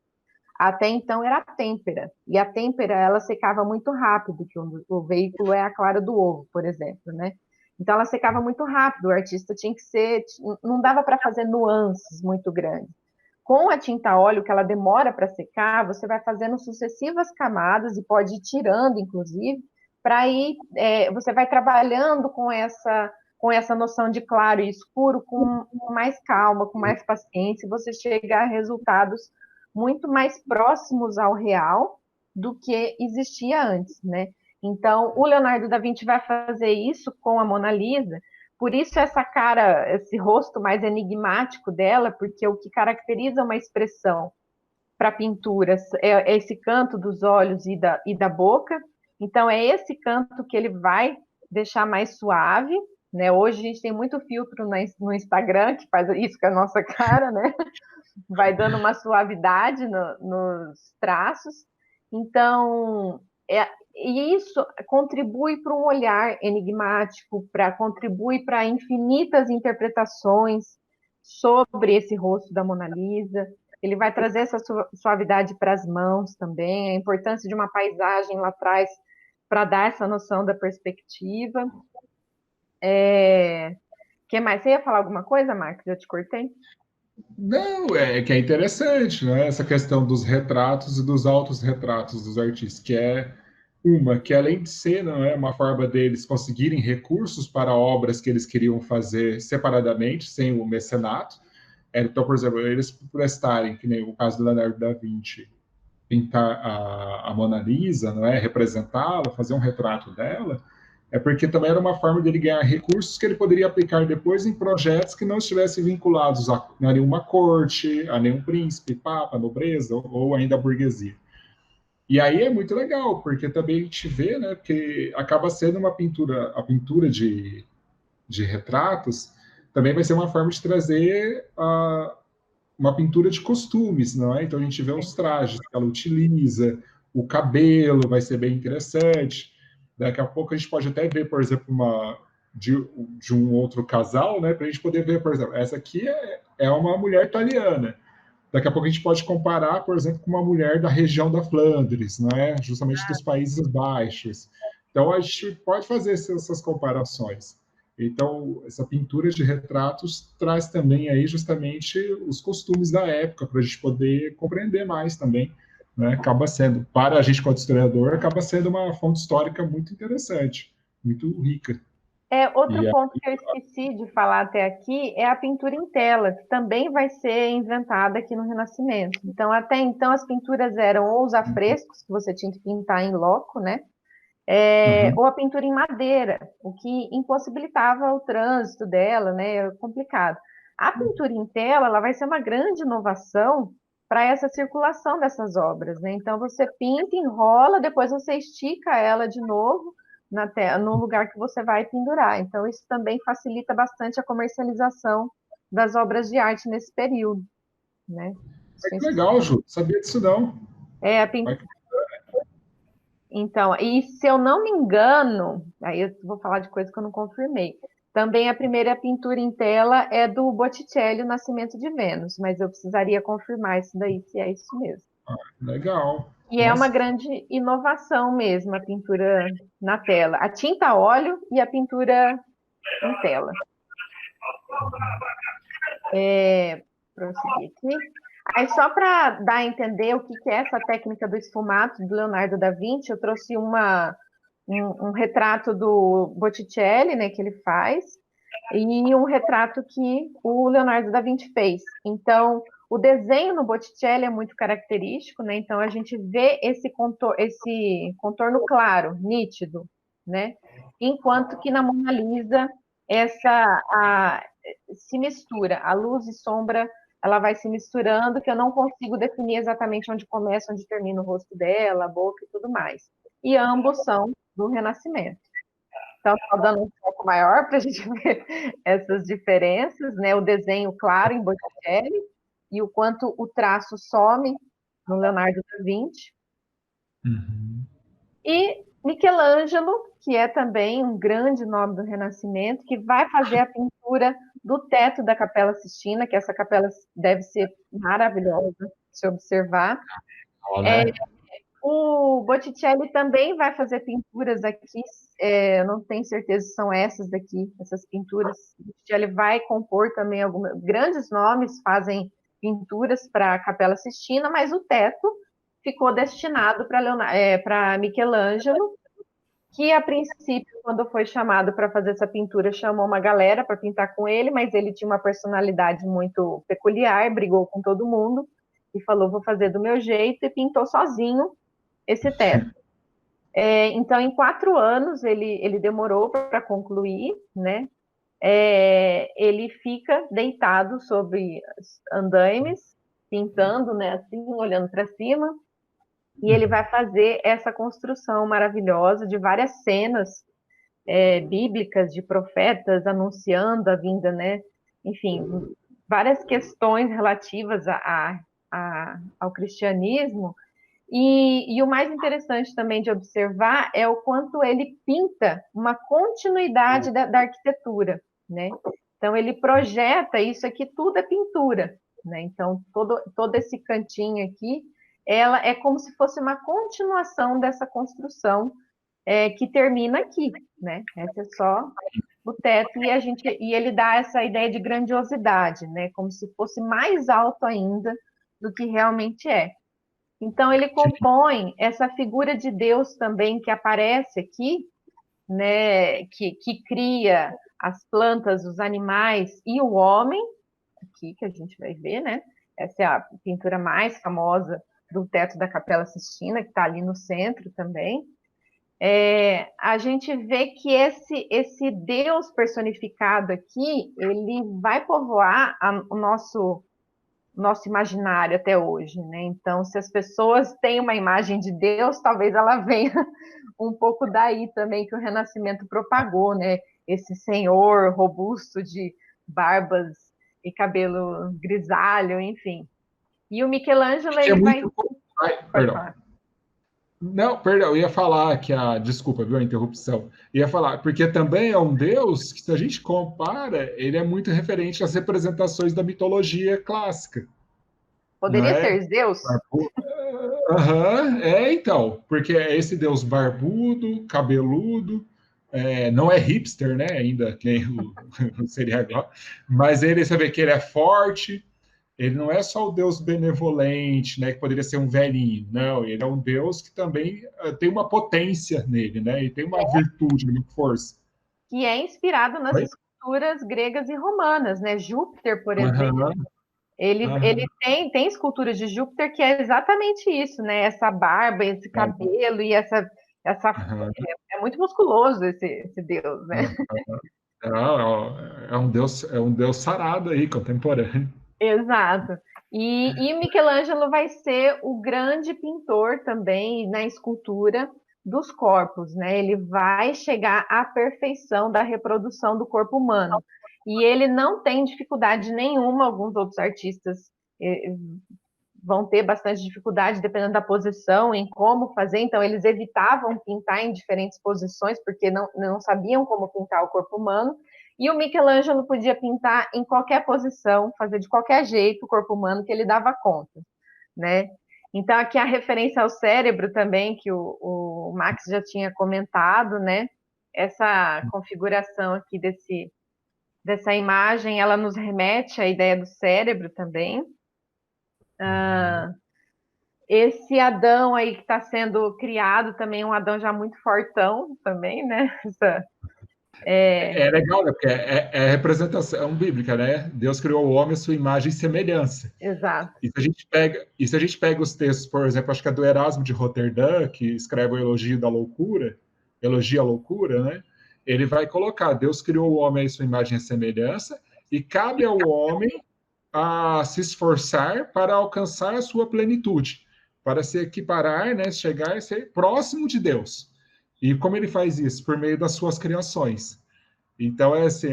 Até então era a têmpera, e a têmpera ela secava muito rápido, que o veículo é a clara do ovo, por exemplo, né? Então ela secava muito rápido, o artista tinha que ser, não dava para fazer nuances muito grandes. Com a tinta a óleo, que ela demora para secar, você vai fazendo sucessivas camadas e pode ir tirando, inclusive, para ir, você vai trabalhando com essa noção de claro e escuro com mais calma, com mais paciência, e você chega a resultados muito mais próximos ao real do que existia antes, né? Então, o Leonardo da Vinci vai fazer isso com a Mona Lisa, por isso essa cara, esse rosto mais enigmático dela, porque o que caracteriza uma expressão para pintura é esse canto dos olhos e da boca. Então, é esse canto que ele vai deixar mais suave, né? Hoje a gente tem muito filtro no Instagram que faz isso com a nossa cara, né? Vai dando uma suavidade nos traços. Então, e isso contribui para um olhar enigmático, contribui para infinitas interpretações sobre esse rosto da Mona Lisa. Ele vai trazer essa suavidade para as mãos também, a importância de uma paisagem lá atrás para dar essa noção da perspectiva. Que mais? Você ia falar alguma coisa, Marcos? Eu te cortei? Não, é que é interessante, né? Essa questão dos retratos e dos autorretratos dos artistas, que é uma que além de ser, não é uma forma deles conseguirem recursos para obras que eles queriam fazer separadamente, sem o mecenato. Então, por exemplo, eles prestarem, que nem o caso do Leonardo da Vinci, pintar a Mona Lisa, não é, representá-la, fazer um retrato dela, é porque também era uma forma dele ganhar recursos que ele poderia aplicar depois em projetos que não estivessem vinculados a nenhuma corte, a nenhum príncipe, papa, nobreza ou ainda a burguesia. E aí é muito legal, porque também a gente vê, né, que acaba sendo uma pintura, a pintura de retratos também vai ser uma forma de trazer uma pintura de costumes, não é? Então a gente vê os trajes que ela utiliza, o cabelo vai ser bem interessante. Daqui a pouco a gente pode até ver, por exemplo, de um outro casal, né? Para a gente poder ver, por exemplo, essa aqui é uma mulher italiana. daqui a pouco a gente pode comparar, por exemplo, com uma mulher da região da Flandres, não é? Justamente dos Países Baixos. Então, a gente pode fazer essas comparações. Então, essa pintura de retratos traz também aí justamente os costumes da época, para a gente poder compreender mais também, né? Acaba sendo, para a gente quanto historiador, acaba sendo uma fonte histórica muito interessante, muito rica. Outro ponto que eu esqueci de falar até aqui é a pintura em tela, que também vai ser inventada aqui no Renascimento. Então, até então, as pinturas eram ou os afrescos, que você tinha que pintar em loco, né? Ou a pintura em madeira, o que impossibilitava o trânsito dela, né? É complicado. A pintura em tela, ela vai ser uma grande inovação para essa circulação dessas obras, né? Então, você pinta, enrola, depois você estica ela de novo no lugar que você vai pendurar. Então, isso também facilita bastante a comercialização das obras de arte nesse período, né? Que legal, Ju, sabia disso não. A pintura. Então, e se eu não me engano, aí eu vou falar de coisa que eu não confirmei. Também a primeira pintura em tela é do Botticelli, O Nascimento de Vênus, mas eu precisaria confirmar isso daí, se é isso mesmo. Legal. E é uma grande inovação mesmo, a pintura na tela. A tinta a óleo e a pintura em tela. Prosseguir aqui. Aí, só para dar a entender o que é essa técnica do esfumato do Leonardo da Vinci, eu trouxe um retrato do Botticelli, né, que ele faz, e um retrato que o Leonardo da Vinci fez. Então, o desenho no Botticelli é muito característico, né? Então a gente vê esse contorno claro, nítido, né? Enquanto que na Mona Lisa se mistura, a luz e sombra, ela vai se misturando, que eu não consigo definir exatamente onde começa, onde termina o rosto dela, a boca e tudo mais. E ambos são do Renascimento. Então, estou dando um foco maior para a gente ver essas diferenças, né? O desenho claro em Botticelli e o quanto o traço some no Leonardo da Vinci. E Michelangelo, que é também um grande nome do Renascimento, que vai fazer a pintura do teto da Capela Sistina, que essa capela deve ser maravilhosa de se observar. O Botticelli também vai fazer pinturas aqui, não tenho certeza se são essas daqui, essas pinturas. O Botticelli vai compor também alguns grandes nomes, fazem pinturas para a Capela Sistina, mas o teto ficou destinado para Michelangelo, que a princípio, quando foi chamado para fazer essa pintura, chamou uma galera para pintar com ele, mas ele tinha uma personalidade muito peculiar, brigou com todo mundo e falou: vou fazer do meu jeito, e pintou sozinho esse teto. Então, em 4 anos, ele demorou para concluir, né? Ele fica deitado sobre andaimes, pintando, né, assim, olhando para cima, e ele vai fazer essa construção maravilhosa de várias cenas bíblicas de profetas anunciando a vinda, né? Enfim, várias questões relativas ao cristianismo. E o mais interessante também de observar é o quanto ele pinta uma continuidade da arquitetura, né? Então, ele projeta isso aqui, tudo é pintura, né? Então, todo esse cantinho aqui, ela é como se fosse uma continuação dessa construção que termina aqui, né? Esse é só o teto e ele dá essa ideia de grandiosidade, né? Como se fosse mais alto ainda do que realmente é. Então, ele compõe essa figura de Deus também que aparece aqui, né, que cria as plantas, os animais e o homem, aqui que a gente vai ver, né? Essa é a pintura mais famosa do teto da Capela Sistina, que está ali no centro também. A gente vê que esse Deus personificado aqui, ele vai povoar o nosso imaginário até hoje, né? Então, se as pessoas têm uma imagem de Deus, talvez ela venha um pouco daí também que o Renascimento propagou, né? Esse senhor robusto de barbas e cabelo grisalho, enfim. E o Michelangelo, ele vai... Perdão. Não, perdão, eu ia falar que desculpa, viu, a interrupção. Ia falar, porque também é um Deus que, se a gente compara, ele é muito referente às representações da mitologia clássica. não Poderia é? ser Zeus? Aham, então, porque é esse deus barbudo, cabeludo, não é hipster, né, ainda, que nem o serial, mas ele, você vê que ele é forte, ele não é só o deus benevolente, né, que poderia ser um velhinho, não, ele é um deus que também tem uma potência nele, né, e tem uma virtude, uma força. Que é inspirado nas Oi? esculturas gregas e romanas, né? Júpiter, por exemplo. Aham, Ele aham, tem esculturas de Júpiter que é exatamente isso, né? Essa barba, esse cabelo e essa aham, é muito musculoso esse deus, né? aham. Não, é um deus sarado aí, contemporâneo. Exato. E Michelangelo vai ser o grande pintor também na escultura dos corpos, né? Ele vai chegar à perfeição da reprodução do corpo humano. E ele não tem dificuldade nenhuma, alguns outros artistas eh, vão ter bastante dificuldade dependendo da posição, em como fazer, então eles evitavam pintar em diferentes posições, porque não sabiam como pintar o corpo humano, e o Michelangelo podia pintar em qualquer posição, fazer de qualquer jeito o corpo humano que ele dava conta, né? Então aqui a referência ao cérebro também, que o Max já tinha comentado, né? Essa configuração aqui dessa imagem, ela nos remete à ideia do cérebro também. Esse Adão aí que está sendo criado também, um Adão já muito fortão também, né? É legal, né? Porque é representação bíblica, né? Deus criou o homem à sua imagem e semelhança. Exato. E se a gente pega os textos, por exemplo, acho que é do Erasmo de Roterdã, que escreve o Elogio da Loucura, Elogia a Loucura, né? Ele vai colocar, Deus criou o homem à sua imagem e semelhança, e cabe ao homem a se esforçar para alcançar a sua plenitude, para se equiparar, né, chegar a ser próximo de Deus. E como ele faz isso? Por meio das suas criações. Então, é assim,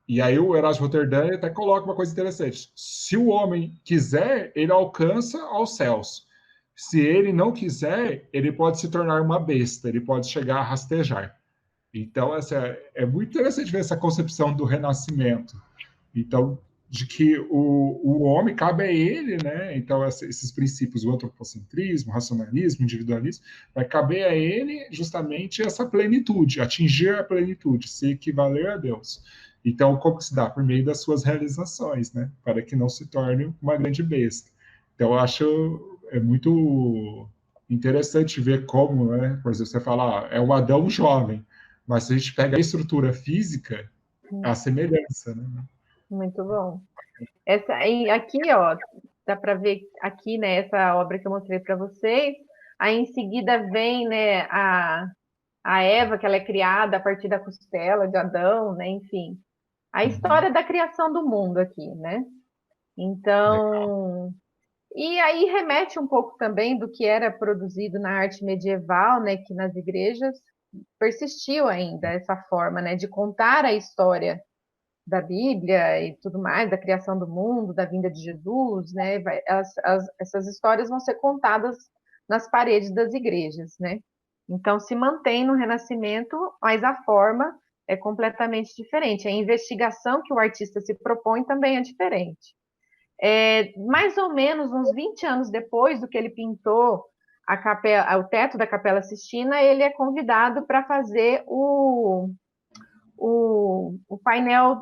e aí o Erasmo Rotterdam até coloca uma coisa interessante. Se o homem quiser, ele alcança aos céus. Se ele não quiser, ele pode se tornar uma besta, ele pode chegar a rastejar. Então, assim, é muito interessante ver essa concepção do renascimento. Então, de que o homem cabe a ele, né? Então, esses princípios, o antropocentrismo, o racionalismo, o individualismo, vai caber a ele justamente essa plenitude, atingir a plenitude, se equivaler a Deus. Então, como se dá? Por meio das suas realizações, né? Para que não se torne uma grande besta. Então, eu acho muito interessante ver como, né? Por exemplo, você fala, é um Adão jovem, mas se a gente pega a estrutura física, a semelhança, né? Muito bom. E aqui, ó, dá para ver aqui, né, essa obra que eu mostrei para vocês. Aí em seguida vem, né, a Eva, que ela é criada a partir da costela de Adão, né, enfim. A história da criação do mundo aqui, né? Então, e aí remete um pouco também do que era produzido na arte medieval, né, que nas igrejas persistiu ainda essa forma, né, de contar a história da Bíblia e tudo mais, da criação do mundo, da vinda de Jesus, né? Essas histórias vão ser contadas nas paredes das igrejas, né? Então se mantém no Renascimento, mas a forma é completamente diferente. A investigação que o artista se propõe também é diferente. Mais ou menos uns 20 anos depois do que ele pintou o teto da Capela Sistina, ele é convidado para fazer o painel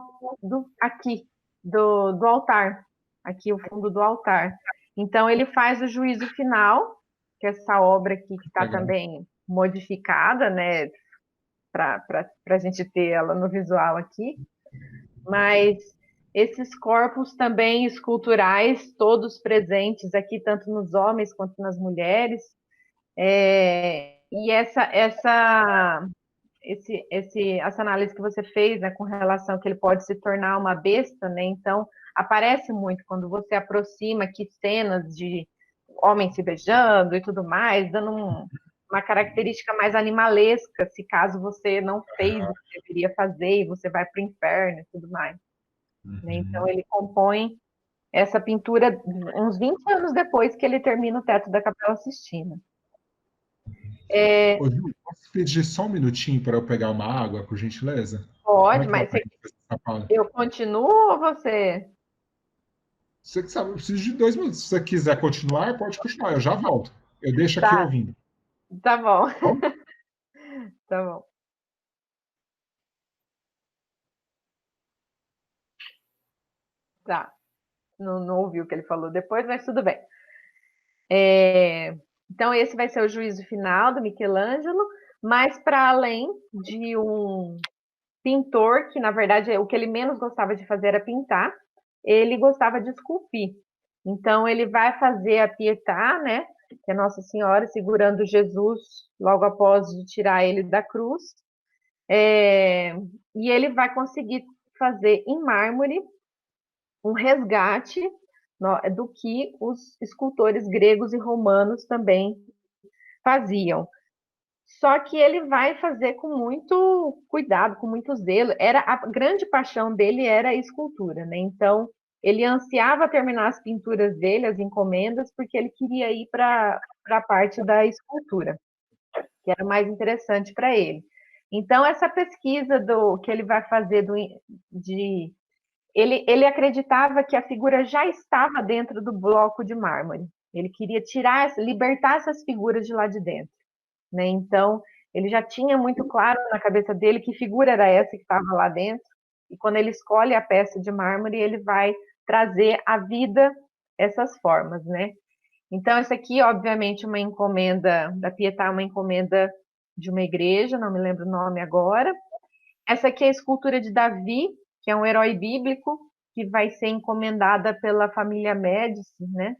aqui do altar, aqui o fundo do altar. Então ele faz o juízo final, que é essa obra aqui que está também modificada, né, para a gente ter ela no visual aqui, mas esses corpos também esculturais, todos presentes aqui, tanto nos homens quanto nas mulheres, e essa análise que você fez, né, com relação que ele pode se tornar uma besta, né? Então, aparece muito quando você aproxima aqui cenas de homens se beijando e tudo mais, dando uma característica mais animalesca, se caso você não fez o que deveria fazer e você vai para o inferno e tudo mais. Né? Então, ele compõe essa pintura uns 20 anos depois que ele termina o teto da Capela Sistina. Ô, Ju, posso pedir só um minutinho para eu pegar uma água, por gentileza? Como é Pode, que vai mas para essa fala? eu continuo ou você? Você sabe, eu preciso de 2 minutos. Se você quiser continuar, pode continuar. Eu já volto. Eu deixo aqui Tá, ouvindo. tá bom, Bom, tá bom. Tá. Não ouvi o que ele falou depois, mas tudo bem. Então, esse vai ser o juízo final do Michelangelo, mas para além de um pintor, que na verdade o que ele menos gostava de fazer era pintar, ele gostava de esculpir. Então, ele vai fazer a Pietà, né? Que é Nossa Senhora segurando Jesus logo após de tirar ele da cruz. É, e ele vai conseguir fazer em mármore um resgate do que os escultores gregos e romanos também faziam. Só que ele vai fazer com muito cuidado, com muito zelo. Era a grande paixão dele era a escultura, né? Então ele ansiava terminar as pinturas dele, as encomendas, porque ele queria ir para a parte da escultura, que era mais interessante para ele. Então essa pesquisa do que ele vai fazer de ele acreditava que a figura já estava dentro do bloco de mármore. Ele queria tirar, libertar essas figuras de lá de dentro, né? Então, ele já tinha muito claro na cabeça dele que figura era essa que estava lá dentro. E quando ele escolhe a peça de mármore, ele vai trazer à vida essas formas, né? Então, essa aqui, obviamente, uma encomenda da Pietà, uma encomenda de uma igreja, não me lembro o nome agora. Essa aqui é a escultura de Davi, que é um herói bíblico, que vai ser encomendada pela família Médici, né?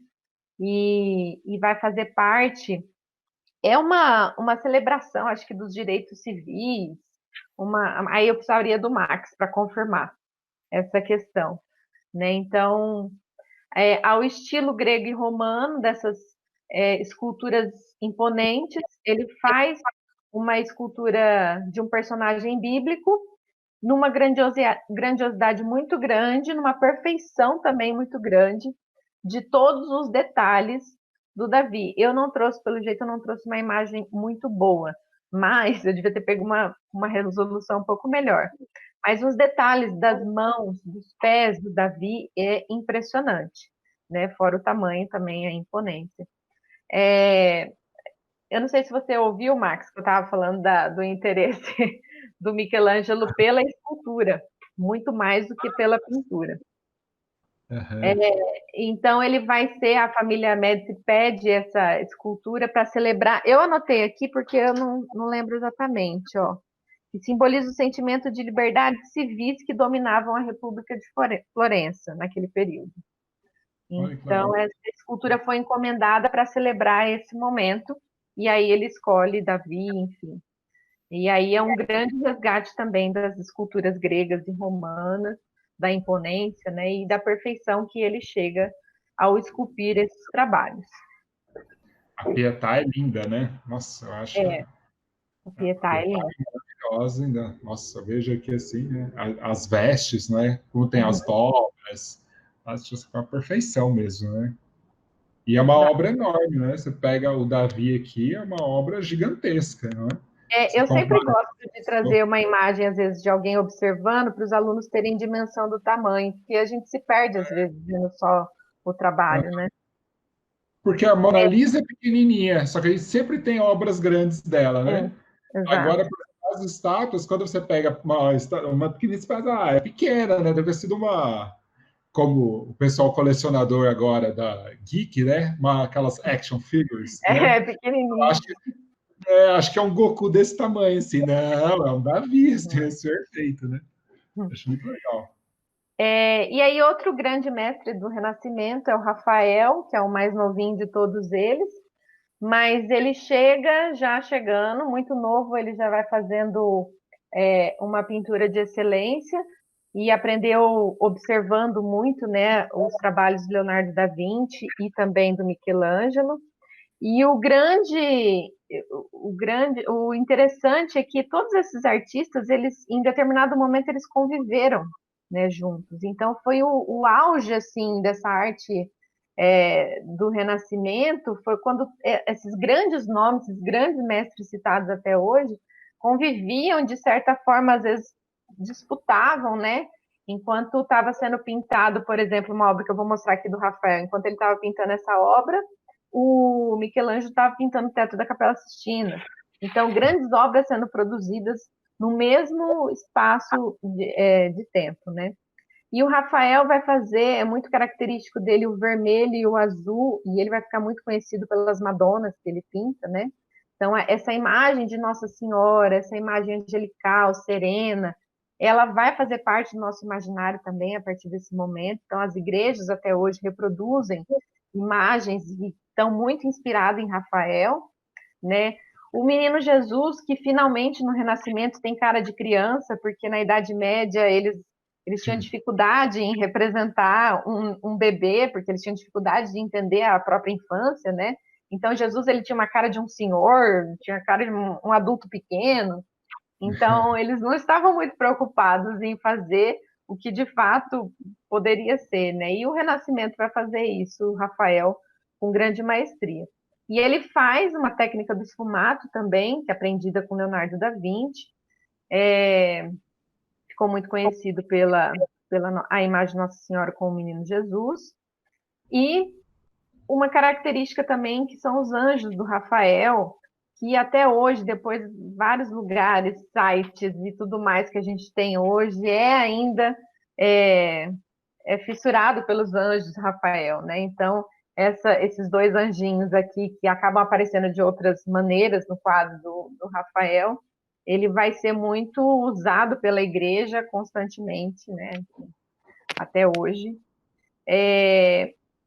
E vai fazer parte. É uma celebração, acho que dos direitos civis. Aí eu precisaria do Max para confirmar essa questão, né? Então, ao estilo grego e romano, dessas esculturas imponentes, ele faz uma escultura de um personagem bíblico numa grandiosidade muito grande, numa perfeição também muito grande, de todos os detalhes do Davi. Eu não trouxe, pelo jeito, eu não trouxe uma imagem muito boa, mas eu devia ter pego uma resolução um pouco melhor. Mas os detalhes das mãos, dos pés do Davi é impressionante, né? Fora o tamanho também, a imponência. É, eu não sei se você ouviu, Max, que eu estava falando do interesse do Michelangelo pela escultura, muito mais do que pela pintura. É, uhum. então ele vai ser, a família Médici pede essa escultura para celebrar. Eu anotei aqui porque eu não lembro exatamente, ó. Que simboliza o sentimento de liberdade civis que dominavam a República de Florença naquele período. Olha que Então, legal. essa escultura foi encomendada para celebrar esse momento, e aí ele escolhe Davi, enfim. E aí é um grande resgate também das esculturas gregas e romanas, da imponência, né, e da perfeição que ele chega ao esculpir esses trabalhos. A Pietà é linda, né? Nossa, eu acho É, a a Pietà é Pietà linda. é maravilhosa ainda. Nossa, veja aqui assim, né? As vestes, né? Como tem Uhum, as dobras, acho que é uma perfeição mesmo, né? E é uma exato. obra enorme, né? Você pega o Davi aqui, é uma obra gigantesca, não é? Você Eu sempre compara. gosto de trazer uma imagem, às vezes, de alguém observando, para os alunos terem dimensão do tamanho, porque a gente se perde, às vezes, vendo só o trabalho, né? Porque a Mona Lisa é pequenininha, só que a gente sempre tem obras grandes dela, né? Exato. Agora, as estátuas, quando você pega uma pequenininha, você pensa, é pequena, né? Deve ter sido como o pessoal colecionador agora da Geek, né? Aquelas action figures, né? É, pequenininho. Acho, acho que é um Goku desse tamanho, assim. Não, é um Davi, assim, é perfeito, né? Acho muito legal. E aí, outro grande mestre do Renascimento é o Rafael, que é o mais novinho de todos eles, mas ele chega, já chegando, muito novo, ele já vai fazendo uma pintura de excelência e aprendeu observando muito, né, os trabalhos de Leonardo da Vinci e também do Michelangelo. E o interessante é que todos esses artistas, eles, em determinado momento, eles conviveram, né, juntos. Então, foi o auge, assim, dessa arte do Renascimento, foi quando esses grandes nomes, esses grandes mestres citados até hoje, conviviam, de certa forma, às vezes disputavam, né, Enquanto estava sendo pintado, por exemplo, uma obra que eu vou mostrar aqui do Rafael, enquanto ele estava pintando essa obra, o Michelangelo estava pintando o teto da Capela Sistina. Então, grandes obras sendo produzidas no mesmo espaço de tempo, né? E o Rafael vai fazer, é muito característico dele o vermelho e o azul, e ele vai ficar muito conhecido pelas Madonas que ele pinta, né? Então, essa imagem de Nossa Senhora, essa imagem angelical, serena, ela vai fazer parte do nosso imaginário também a partir desse momento. Então, as igrejas até hoje reproduzem imagens e estão muito inspiradas em Rafael, né? O menino Jesus, que finalmente no Renascimento tem cara de criança, porque na Idade Média eles tinham dificuldade em representar um bebê, porque eles tinham dificuldade de entender a própria infância, né? Então Jesus ele tinha uma cara de um senhor, tinha a cara de um adulto pequeno. Então eles não estavam muito preocupados em fazer o que de fato poderia ser, né? E o Renascimento vai fazer isso, o Rafael, com grande maestria. E ele faz uma técnica do esfumato também, que é aprendida com Leonardo da Vinci. Ficou muito conhecido pela a imagem de Nossa Senhora com o Menino Jesus. E uma característica também que são os anjos do Rafael, que até hoje, depois de vários lugares, sites e tudo mais que a gente tem hoje, ainda é, é fissurado pelos anjos do Rafael, né? Então, esses dois anjinhos aqui, que acabam aparecendo de outras maneiras no quadro do Rafael, ele vai ser muito usado pela igreja constantemente, né? Até hoje.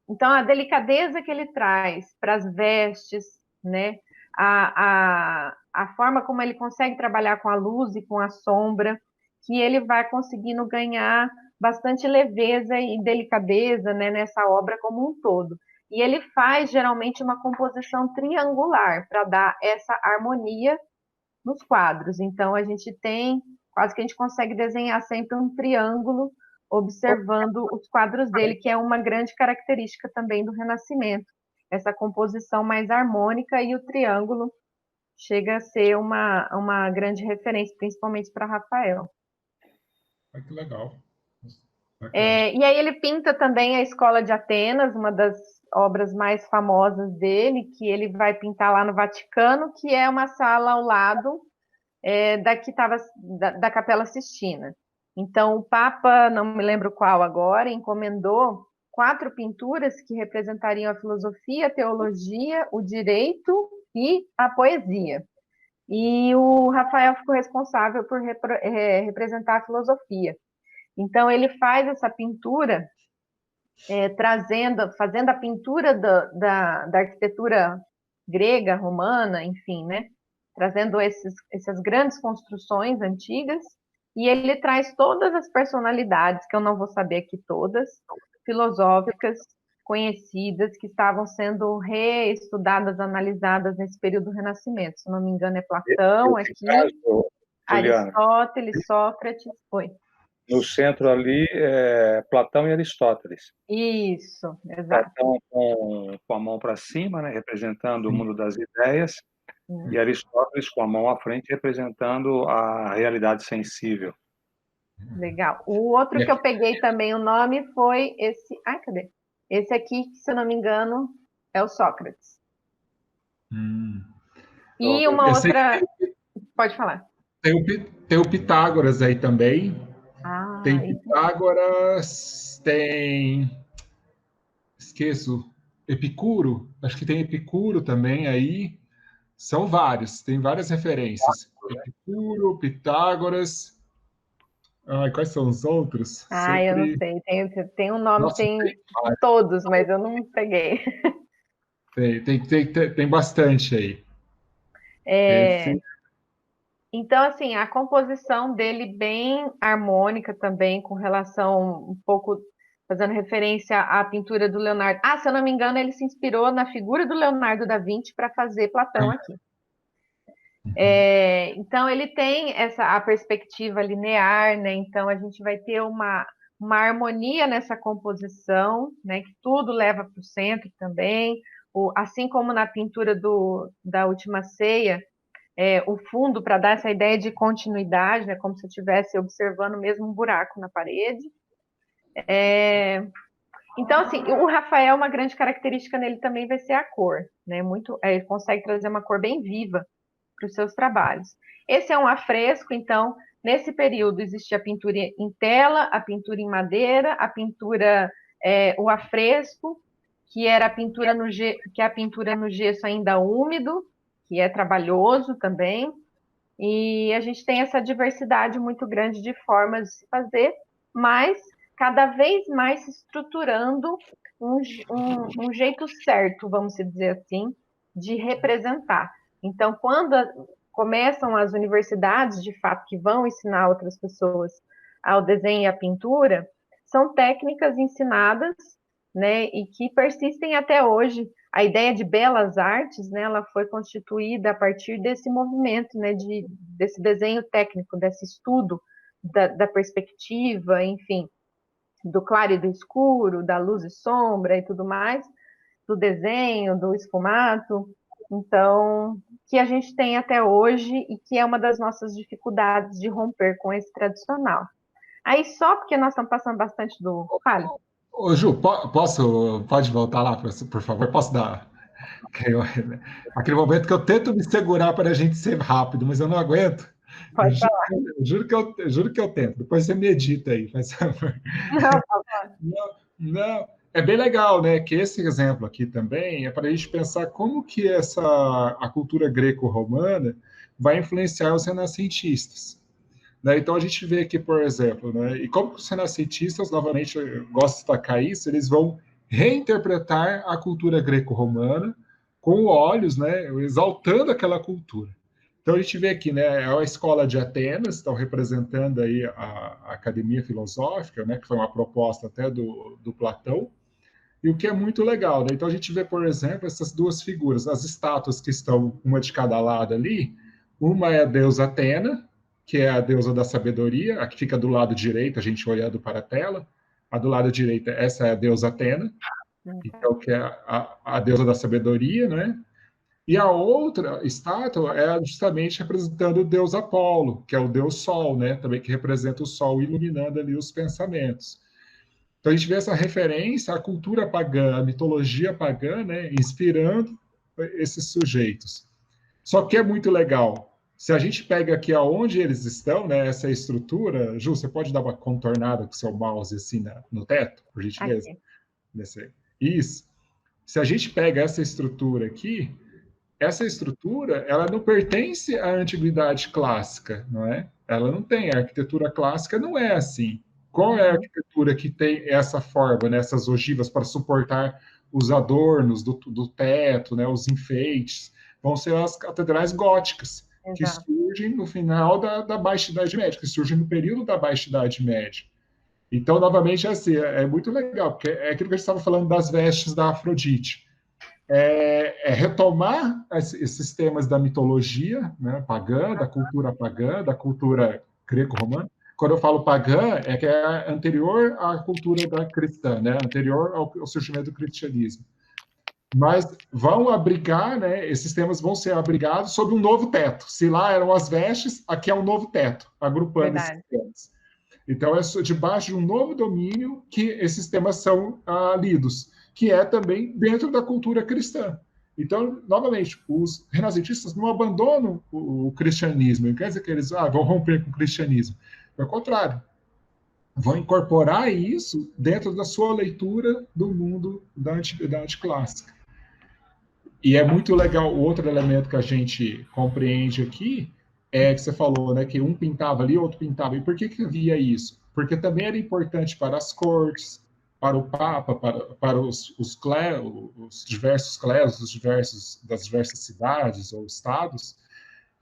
Então, a delicadeza que ele traz para as vestes, né? A forma como ele consegue trabalhar com a luz e com a sombra, que ele vai conseguindo ganhar bastante leveza e delicadeza, né, nessa obra como um todo. E ele faz geralmente uma composição triangular para dar essa harmonia nos quadros. Então a gente tem, quase que a gente consegue desenhar sempre um triângulo observando os quadros dele, que é uma grande característica também do Renascimento. Essa composição mais harmônica e o triângulo chega a ser uma grande referência, principalmente para Rafael. Que legal. E aí ele pinta também a Escola de Atenas, uma das obras mais famosas dele, que ele vai pintar lá no Vaticano, que é uma sala ao lado da que estava da Capela Sistina. Então o Papa, não me lembro qual agora, encomendou 4 pinturas que representariam a filosofia, a teologia, o direito e a poesia. E o Rafael ficou responsável por representar a filosofia. Então ele faz essa pintura fazendo a pintura da arquitetura grega, romana, enfim, né? Trazendo essas grandes construções antigas, e ele traz todas as personalidades, que eu não vou saber aqui todas, filosóficas, conhecidas, que estavam sendo reestudadas, analisadas nesse período do Renascimento. Se não me engano, é Platão aqui, Juliana, Aristóteles, Sócrates, foi. no centro ali é Platão e Aristóteles. Isso, exato. Platão com a mão para cima, né, representando o mundo das ideias, e Aristóteles com a mão à frente, representando a realidade sensível. Legal. O outro que eu peguei também o nome foi esse. Ai, cadê? Esse aqui, que, se eu não me engano, é o Sócrates. E uma outra. Pode falar. Tem o Pitágoras aí também. Tem Esse... Pitágoras, tem. Esqueço. Epicuro. Acho que tem Epicuro também aí. São vários, tem várias referências. Epicuro, Pitágoras. Quais são os outros? Eu não sei. Tem um nome, nossa, tem todos, mas eu não peguei. Tem bastante aí. Então, assim, a composição dele bem harmônica também, com relação um pouco, fazendo referência à pintura do Leonardo. Se eu não me engano, ele se inspirou na figura do Leonardo da Vinci para fazer Platão aqui. Então, ele tem a perspectiva linear, né? Então, a gente vai ter uma harmonia nessa composição, né? Que tudo leva para o centro também. Assim como na pintura da Última Ceia, o fundo para dar essa ideia de continuidade, né, como se eu estivesse observando mesmo um buraco na parede. Então, assim, o Rafael, uma grande característica nele também vai ser a cor, né? Ele consegue trazer uma cor bem viva para os seus trabalhos. Esse é um afresco, então, nesse período existia a pintura em tela, a pintura em madeira, a pintura, o afresco, que era a pintura que é a pintura no gesso ainda úmido, que é trabalhoso também. E a gente tem essa diversidade muito grande de formas de se fazer, mas cada vez mais se estruturando um jeito certo, vamos dizer assim, de representar. Então, quando começam as universidades, de fato, que vão ensinar outras pessoas ao desenho e à pintura, são técnicas ensinadas, né, e que persistem até hoje. A ideia de belas artes, né, ela foi constituída a partir desse movimento, né, desse desenho técnico, desse estudo da perspectiva, enfim, do claro e do escuro, da luz e sombra e tudo mais, do desenho, do esfumato. Então, que a gente tem até hoje e que é uma das nossas dificuldades de romper com esse tradicional. Aí, só porque nós estamos passando bastante do... Fale. Ô, Ju, pode voltar lá, por favor? Posso dar aquele momento que eu tento me segurar para a gente ser rápido, mas eu não aguento. Pode falar. Eu juro que eu tento. Depois você medita aí, faz favor. Não, é bem legal, né? Que esse exemplo aqui também é para a gente pensar como que a cultura greco-romana vai influenciar os renascentistas. Né? Então a gente vê aqui, por exemplo, né? E como os renascentistas, novamente, eu gosto de destacar isso, eles vão reinterpretar a cultura greco-romana com olhos, né? Exaltando aquela cultura. Então a gente vê aqui, né, é a escola de Atenas, estão representando aí a academia filosófica, né, que foi uma proposta até do Platão, e o que é muito legal, né? Então a gente vê, por exemplo, essas duas figuras, as estátuas que estão uma de cada lado ali, uma é a deusa Atena, que é a deusa da sabedoria, a que fica do lado direito, a gente olhando para a tela, a do lado direito, essa é a deusa Atena, então que é a deusa da sabedoria, né? E a outra estátua é justamente representando o deus Apolo, que é o deus Sol, né? Também que representa o Sol iluminando ali os pensamentos. Então a gente vê essa referência à cultura pagã, à mitologia pagã, né? Inspirando esses sujeitos. Só que é muito legal. Se a gente pega aqui aonde eles estão, né? Essa estrutura, Ju, você pode dar uma contornada com o seu mouse assim no teto, por gentileza? Isso. Se a gente pega essa estrutura aqui, essa estrutura, ela não pertence à antiguidade clássica, não é? Ela não tem. A arquitetura clássica não é assim. Qual é a arquitetura que tem essa forma, né, essas ogivas para suportar os adornos do teto, né, os enfeites? Vão ser as catedrais góticas, que surgem no final da Baixa Idade Média, que surgem no período da Baixa Idade Média. Então, novamente, assim, é muito legal, porque é aquilo que a gente estava falando das vestes da Afrodite. Retomar esses temas da mitologia, né, pagã, da cultura greco-romana. Quando eu falo pagã, é que é anterior à cultura da cristã, né, anterior ao surgimento do cristianismo. Mas vão abrigar, né, esses temas vão ser abrigados sob um novo teto. Se lá eram as vestes, aqui é um novo teto, agrupando esses temas. Então, é debaixo de um novo domínio que esses temas são lidos, que é também dentro da cultura cristã. Então, novamente, os renascentistas não abandonam o cristianismo, não quer dizer que eles vão romper com o cristianismo. Pelo contrário, vão incorporar isso dentro da sua leitura do mundo da antiguidade clássica. E é muito legal, o outro elemento que a gente compreende aqui é que você falou, né, que um pintava ali, outro pintava. E por que havia isso? Porque também era importante para as cortes, para o Papa, para os diversos clérigos das diversas cidades ou estados,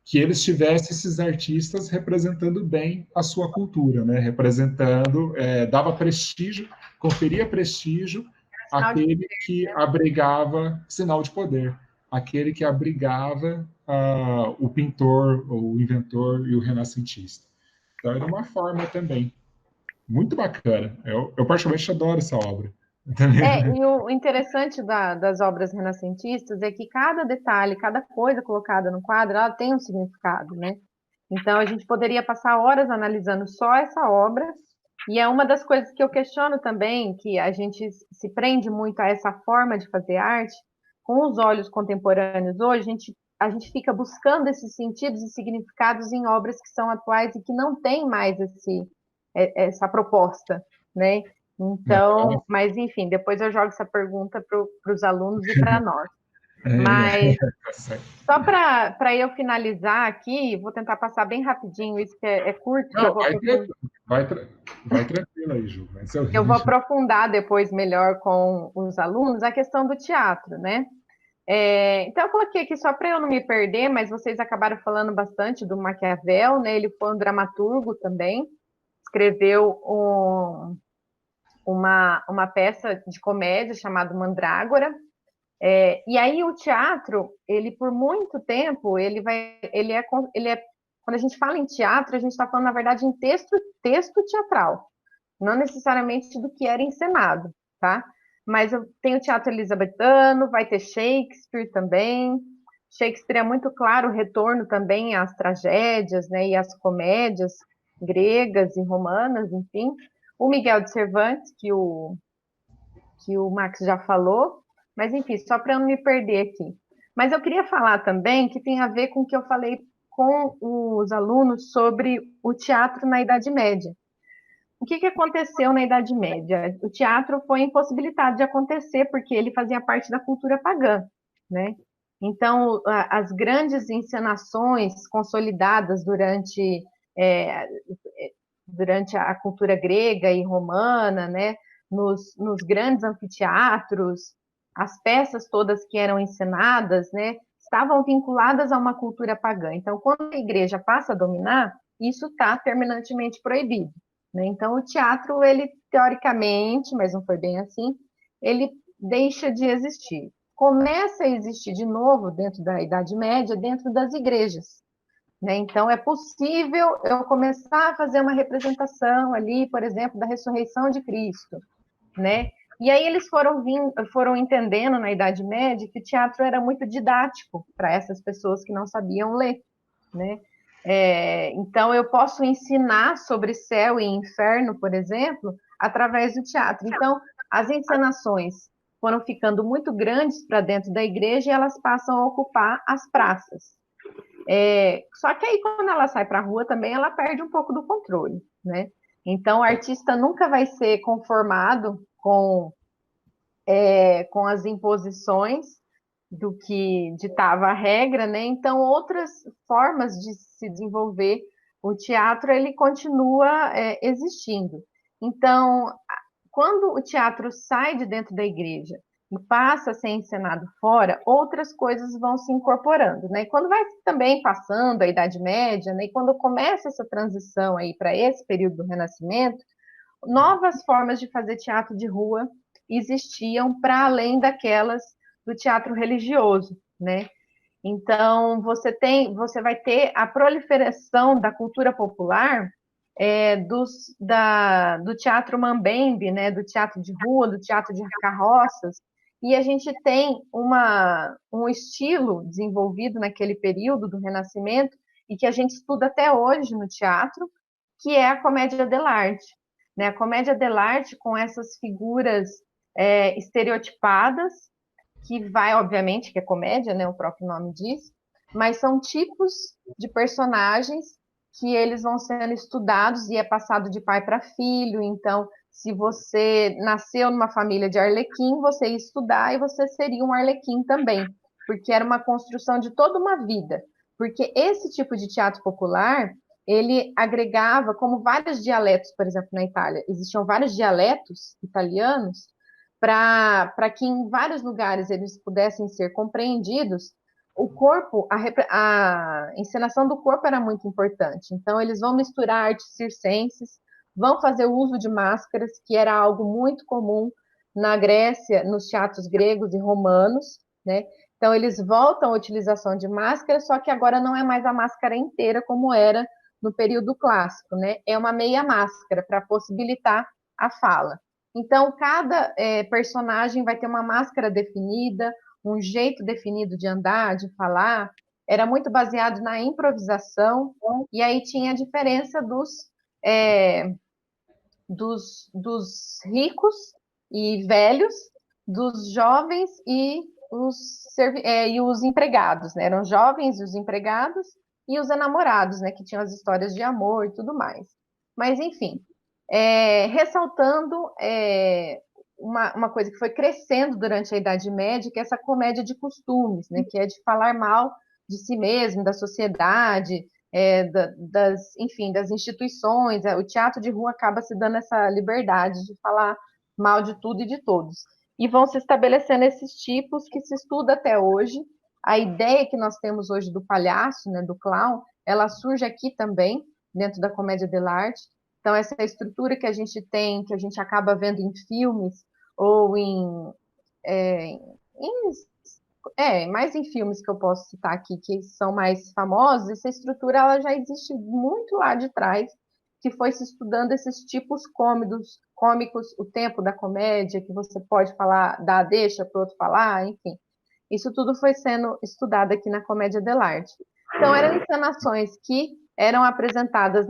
que eles tivessem esses artistas representando bem a sua cultura, né? Representando, dava prestígio, conferia prestígio àquele que abrigava, sinal de poder, aquele que abrigava o pintor, o inventor e o renascentista. Então, era uma forma também muito bacana. Eu particularmente adoro essa obra. E o interessante das obras renascentistas é que cada detalhe, cada coisa colocada no quadro, ela tem um significado, né? Então, a gente poderia passar horas analisando só essa obra, e é uma das coisas que eu questiono também, que a gente se prende muito a essa forma de fazer arte, com os olhos contemporâneos hoje, a gente fica buscando esses sentidos e significados em obras que são atuais e que não tem mais essa proposta, né? Então, mas enfim, depois eu jogo essa pergunta para os alunos e para nós. Mas só para eu finalizar aqui, vou tentar passar bem rapidinho, isso que é curto, que eu Não, vou vai tranquilo aí, Ju. Vai ser o eu vou ritmo. aprofundar depois melhor com os alunos a questão do teatro, né? Então, eu coloquei aqui só para eu não me perder, mas vocês acabaram falando bastante do Maquiavel, né? Ele foi um dramaturgo também, escreveu uma peça de comédia chamada Mandrágora. E aí o teatro, ele por muito tempo, quando a gente fala em teatro, a gente está falando, na verdade, em texto teatral, não necessariamente do que era encenado, tá? Mas tem o teatro elizabetano, vai ter Shakespeare também. Shakespeare é muito claro o retorno também às tragédias, né, e às comédias gregas e romanas, enfim. O Miguel de Cervantes, que o Max já falou, mas enfim, só para eu não me perder aqui. Mas eu queria falar também que tem a ver com o que eu falei com os alunos sobre o teatro na Idade Média. O que aconteceu na Idade Média? O teatro foi impossibilitado de acontecer porque ele fazia parte da cultura pagã, né? Então, as grandes encenações consolidadas é, durante a cultura grega e romana, né? Nos grandes anfiteatros, as peças todas que eram encenadas, né? Estavam vinculadas a uma cultura pagã. Então, quando a igreja passa a dominar, isso está terminantemente proibido, né? Então, o teatro, ele teoricamente, mas não foi bem assim, ele deixa de existir. Começa a existir de novo dentro da Idade Média, dentro das igrejas, né? Então, é possível eu começar a fazer uma representação ali, por exemplo, da ressurreição de Cristo, né? E aí eles foram entendendo na Idade Média que o teatro era muito didático para essas pessoas que não sabiam ler, né? Então, eu posso ensinar sobre céu e inferno, por exemplo, através do teatro. Então, as encenações foram ficando muito grandes para dentro da igreja e elas passam a ocupar as praças. Só que aí, quando ela sai para a rua, também ela perde um pouco do controle, né? Então, o artista nunca vai ser conformado com as imposições do que ditava a regra, né? Então, outras formas de se desenvolver o teatro, ele continua existindo. Então, quando o teatro sai de dentro da igreja e passa a ser encenado fora, outras coisas vão se incorporando, né? E quando vai também passando a Idade Média, né? E quando começa essa transição aí para esse período do Renascimento, novas formas de fazer teatro de rua existiam para além daquelas do teatro religioso, né? Então, você vai ter a proliferação da cultura popular do teatro mambembe, né? Do teatro de rua, do teatro de carroças, e a gente tem um estilo desenvolvido naquele período do Renascimento e que a gente estuda até hoje no teatro, que é a comédia dell'arte, né? A comédia dell'arte com essas figuras estereotipadas, que vai, obviamente, que é comédia, né? O próprio nome diz, mas são tipos de personagens que eles vão sendo estudados e é passado de pai para filho. Então, se você nasceu numa família de Arlequim, você ia estudar e você seria um Arlequim também, porque era uma construção de toda uma vida. Porque esse tipo de teatro popular, ele agregava, como vários dialetos, por exemplo, na Itália, existiam vários dialetos italianos, para que em vários lugares eles pudessem ser compreendidos, o corpo, a encenação do corpo era muito importante. Então, eles vão misturar artes circenses, vão fazer o uso de máscaras, que era algo muito comum na Grécia, nos teatros gregos e romanos, né? Então, eles voltam à utilização de máscaras, só que agora não é mais a máscara inteira como era no período clássico, né? É uma meia máscara para possibilitar a fala. Então, cada personagem vai ter uma máscara definida, um jeito definido de andar, de falar. Era muito baseado na improvisação, e aí tinha a diferença é, dos ricos e velhos, dos jovens e os empregados, né? Eram os jovens e os empregados e os enamorados, né? Que tinham as histórias de amor e tudo mais. Mas, enfim, ressaltando uma coisa que foi crescendo durante a Idade Média, que é essa comédia de costumes, né? Que é de falar mal de si mesmo, da sociedade, enfim, das instituições. O teatro de rua acaba se dando essa liberdade de falar mal de tudo e de todos. E vão se estabelecendo esses tipos que se estuda até hoje. A ideia que nós temos hoje do palhaço, né, do clown, ela surge aqui também, dentro da comédia dell'arte. Então, essa estrutura que a gente tem, que a gente acaba vendo em filmes ou mais em filmes que eu posso citar aqui, que são mais famosos, essa estrutura ela já existe muito lá de trás, que foi se estudando esses tipos cômicos, o tempo da comédia, que você pode falar, dar a deixa para o outro falar, enfim. Isso tudo foi sendo estudado aqui na comédia dell'arte. Então, eram encenações que eram apresentadas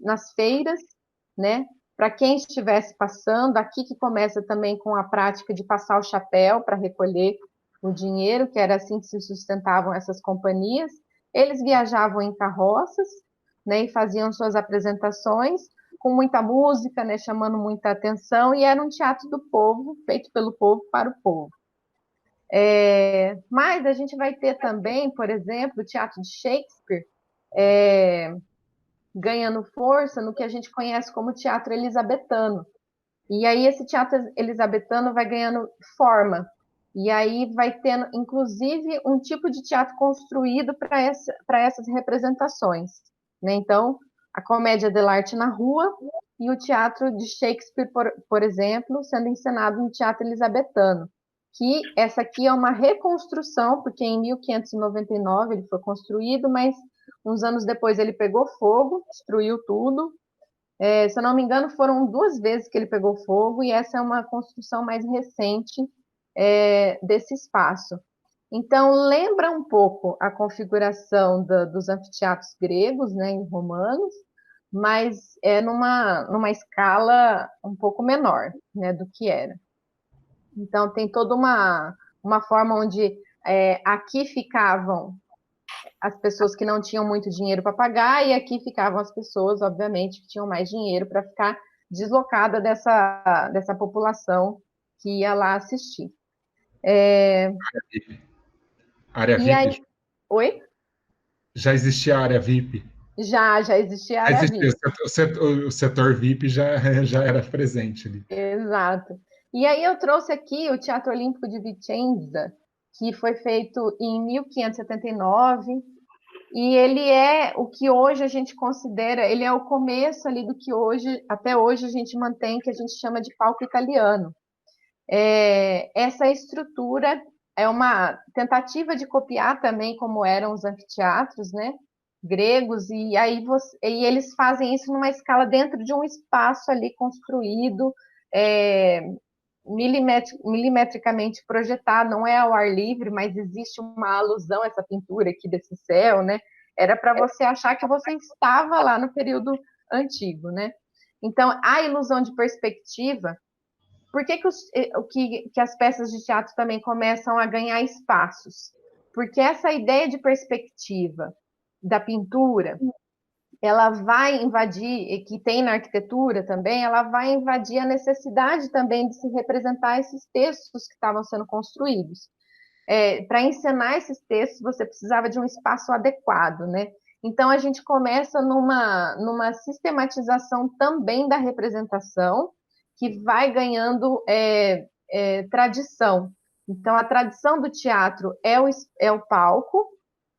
nas feiras, né? Para quem estivesse passando, aqui que começa também com a prática de passar o chapéu para recolher o dinheiro, que era assim que se sustentavam essas companhias. Eles viajavam em carroças, né, e faziam suas apresentações com muita música, né, chamando muita atenção, e era um teatro do povo, feito pelo povo para o povo. Mas a gente vai ter também, por exemplo, o teatro de Shakespeare ganhando força no que a gente conhece como teatro elisabetano. E aí esse teatro elisabetano vai ganhando forma. E aí vai tendo, inclusive, um tipo de teatro construído para essas representações. Né? Então, a comédia dell'arte na rua e o teatro de Shakespeare, por exemplo, sendo encenado no teatro elisabetano. Que essa aqui é uma reconstrução, porque em 1599 ele foi construído, mas uns anos depois ele pegou fogo, destruiu tudo. Se eu não me engano, foram 2 vezes que ele pegou fogo, e essa é uma construção mais recente desse espaço. Então, lembra um pouco a configuração dos anfiteatros gregos, né, e romanos, mas é numa escala um pouco menor, né, do que era. Então, tem toda uma forma onde aqui ficavam as pessoas que não tinham muito dinheiro para pagar, e aqui ficavam as pessoas, obviamente, que tinham mais dinheiro para ficar deslocada dessa população que ia lá assistir. Área E aí, VIP. oi? Já existia a área VIP. Já existia a Já área existia. VIP. O setor VIP já era presente ali. Exato. E aí eu trouxe aqui o Teatro Olímpico de Vicenza, que foi feito em 1579, e ele é o que hoje a gente considera, ele é o começo ali do que hoje, até hoje a gente mantém, que a gente chama de palco italiano. Essa estrutura é uma tentativa de copiar também como eram os anfiteatros, né, gregos, e aí eles fazem isso numa escala dentro de um espaço ali construído, é, milimetricamente projetado, não é ao ar livre, mas existe uma alusão a essa pintura aqui desse céu, né? Era para você achar que você estava lá no período antigo, né? Então, a ilusão de perspectiva. Por que as peças de teatro também começam a ganhar espaços? Porque essa ideia de perspectiva da pintura, ela vai invadir, e que tem na arquitetura também, ela vai invadir a necessidade também de se representar esses textos que estavam sendo construídos. Para encenar esses textos, você precisava de um espaço adequado, né? Então, a gente começa numa sistematização também da representação, que vai ganhando tradição. Então, a tradição do teatro é o palco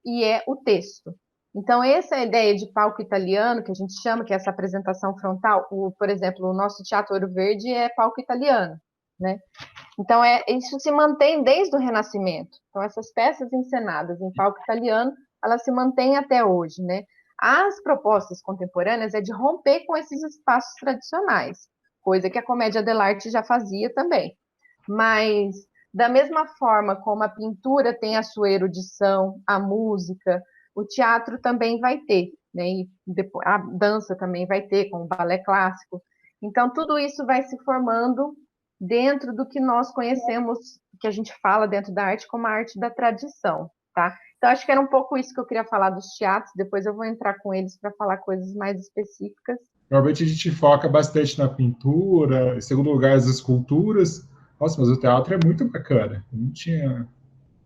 e é o texto. Então, essa ideia de palco italiano, que a gente chama, que é essa apresentação frontal, por exemplo, o nosso Teatro Ouro Verde é palco italiano, né? Então, isso se mantém desde o Renascimento. Então, essas peças encenadas em palco italiano, elas se mantêm até hoje, né? As propostas contemporâneas é de romper com esses espaços tradicionais. coisa que a comédia dell'arte já fazia também. Mas, da mesma forma como a pintura tem a sua erudição, a música, o teatro também vai ter, né? E depois, a dança também vai ter, com o balé clássico. Então, tudo isso vai se formando dentro do que nós conhecemos, que a gente fala dentro da arte como a arte da tradição, tá? Então, acho que era um pouco isso que eu queria falar dos teatros, depois eu vou entrar com eles para falar coisas mais específicas. Normalmente a gente foca bastante na pintura, em segundo lugar, as esculturas. Nossa, mas o teatro é muito bacana. Eu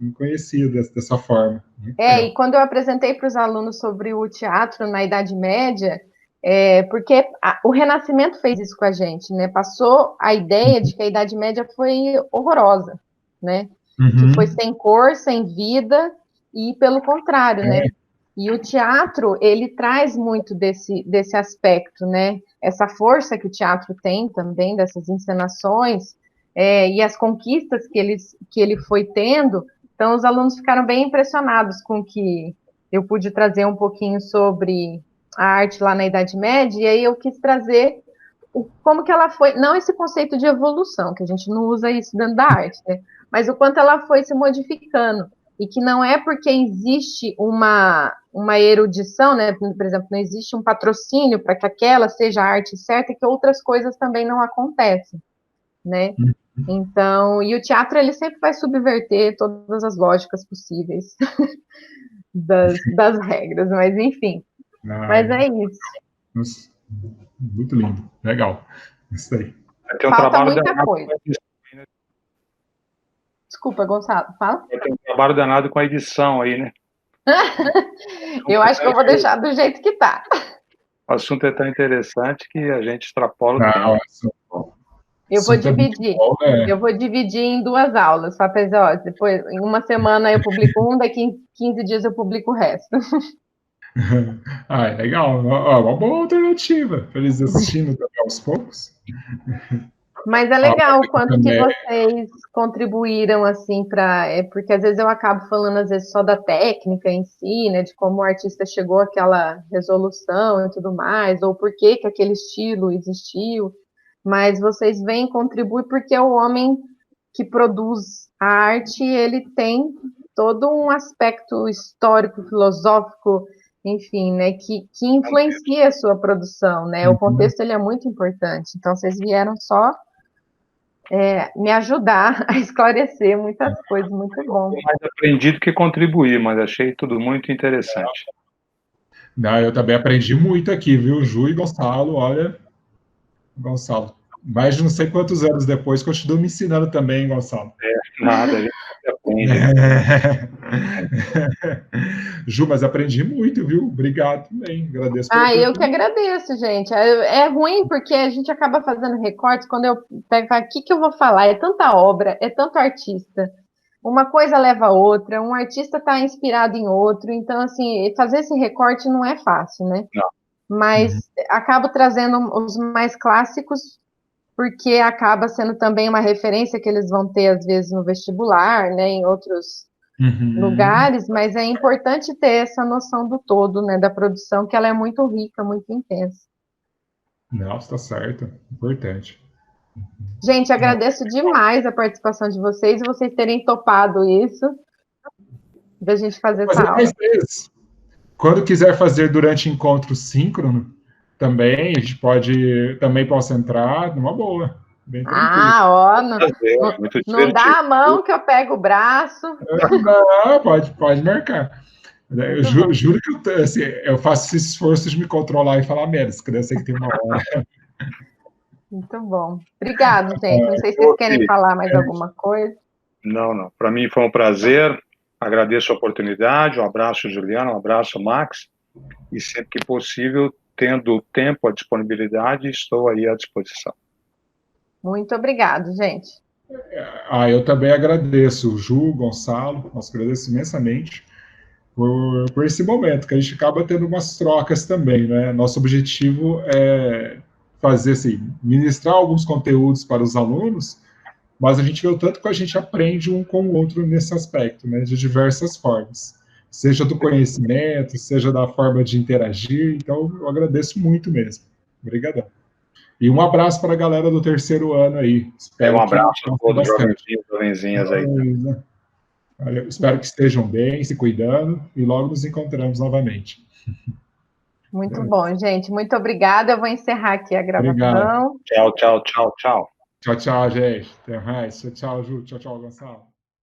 não conhecia dessa forma. Muito legal. E quando eu apresentei para os alunos sobre o teatro na Idade Média, porque o Renascimento fez isso com a gente, né? Passou a ideia de que a Idade Média foi horrorosa, né? Que foi sem cor, sem vida, e pelo contrário, né? E o teatro, ele traz muito desse aspecto, né? Essa força que o teatro tem também, dessas encenações, e as conquistas que ele foi tendo. Então, os alunos ficaram bem impressionados com que eu pude trazer um pouquinho sobre a arte lá na Idade Média, e aí eu quis trazer como que ela foi, não esse conceito de evolução, que a gente não usa isso dentro da arte, né? Mas o quanto ela foi se modificando. E que não é porque existe uma erudição, né? Por exemplo, não existe um patrocínio para que aquela seja a arte certa, que outras coisas também não acontecem, né? Então, e o teatro, ele sempre vai subverter todas as lógicas possíveis das regras, mas enfim. Mas é isso. Muito lindo, legal. Isso aí. Falta muita coisa. Desculpa, Gonçalo, fala. Tem um trabalho danado com a edição aí, né? Eu acho que eu vou deixar do jeito que tá. O assunto é tão interessante que a gente extrapola o tempo. Eu vou dividir em 2 aulas, para dizer, ó, depois, em uma semana eu publico um, daqui em 15 dias eu publico o resto. É legal, uma boa alternativa para eles assistindo também aos poucos. Mas é legal o quanto que vocês contribuíram, assim, porque às vezes eu acabo falando, às vezes, só da técnica em si, né, de como o artista chegou àquela resolução e tudo mais, ou por que aquele estilo existiu, mas vocês vêm contribuir porque o homem que produz a arte, ele tem todo um aspecto histórico, filosófico, enfim, né, que influencia a sua produção, né, o contexto, ele é muito importante, então vocês vieram só me ajudar a esclarecer muitas coisas, muito bom. Eu mais aprendi do que contribuir, mas achei tudo muito interessante. Não, eu também aprendi muito aqui, viu? Ju e Gonçalo, olha, Gonçalo, mais de não sei quantos anos depois, continua me ensinando também, Gonçalo. Nada, a gente aprende. Ju, mas aprendi muito, viu? Obrigado também, agradeço. Eu que agradeço, gente. É ruim porque a gente acaba fazendo recortes, quando eu pego, o que eu vou falar? É tanta obra, é tanto artista. Uma coisa leva a outra, um artista está inspirado em outro, então, assim, fazer esse recorte não é fácil, né? Não. Mas acabo trazendo os mais clássicos, porque acaba sendo também uma referência que eles vão ter, às vezes, no vestibular, né, em outros lugares, mas é importante ter essa noção do todo, né, da produção, que ela é muito rica, muito intensa. Não, está certo, importante. Gente, agradeço demais a participação de vocês e vocês terem topado isso, da gente fazer essa aula. Quando quiser fazer durante encontro síncrono, também, a gente também possa entrar numa boa. Bem tranquilo. Não dá a mão que eu pego o braço. Não, pode marcar. Eu juro que eu faço esse esforço de me controlar e falar menos, porque eu sei que tem uma hora. Muito bom. Obrigado, gente. Não sei se vocês querem falar mais alguma coisa. Não. Para mim foi um prazer. Agradeço a oportunidade. Um abraço, Juliana. Um abraço, Max. E sempre que possível, tendo o tempo, a disponibilidade, estou aí à disposição. Muito obrigado, gente. Eu também agradeço, Ju, Gonçalo, nós agradeço imensamente por esse momento, que a gente acaba tendo umas trocas também, né? Nosso objetivo é fazer, assim, ministrar alguns conteúdos para os alunos, mas a gente vê o tanto que a gente aprende um com o outro nesse aspecto, né? De diversas formas. Seja do conhecimento, seja da forma de interagir. Então, eu agradeço muito mesmo. Obrigadão. E um abraço para a galera do terceiro ano aí. Espero Um abraço a todos os bastante. jovenzinhas aí. Olha, espero que estejam bem, se cuidando, e logo nos encontramos novamente. Muito bom, gente. Muito obrigada. Eu vou encerrar aqui a Obrigado. gravação. Tchau, tchau, tchau, tchau. Tchau, tchau, gente. Até mais. Tchau, tchau, Ju. Tchau, tchau, Gonçalo.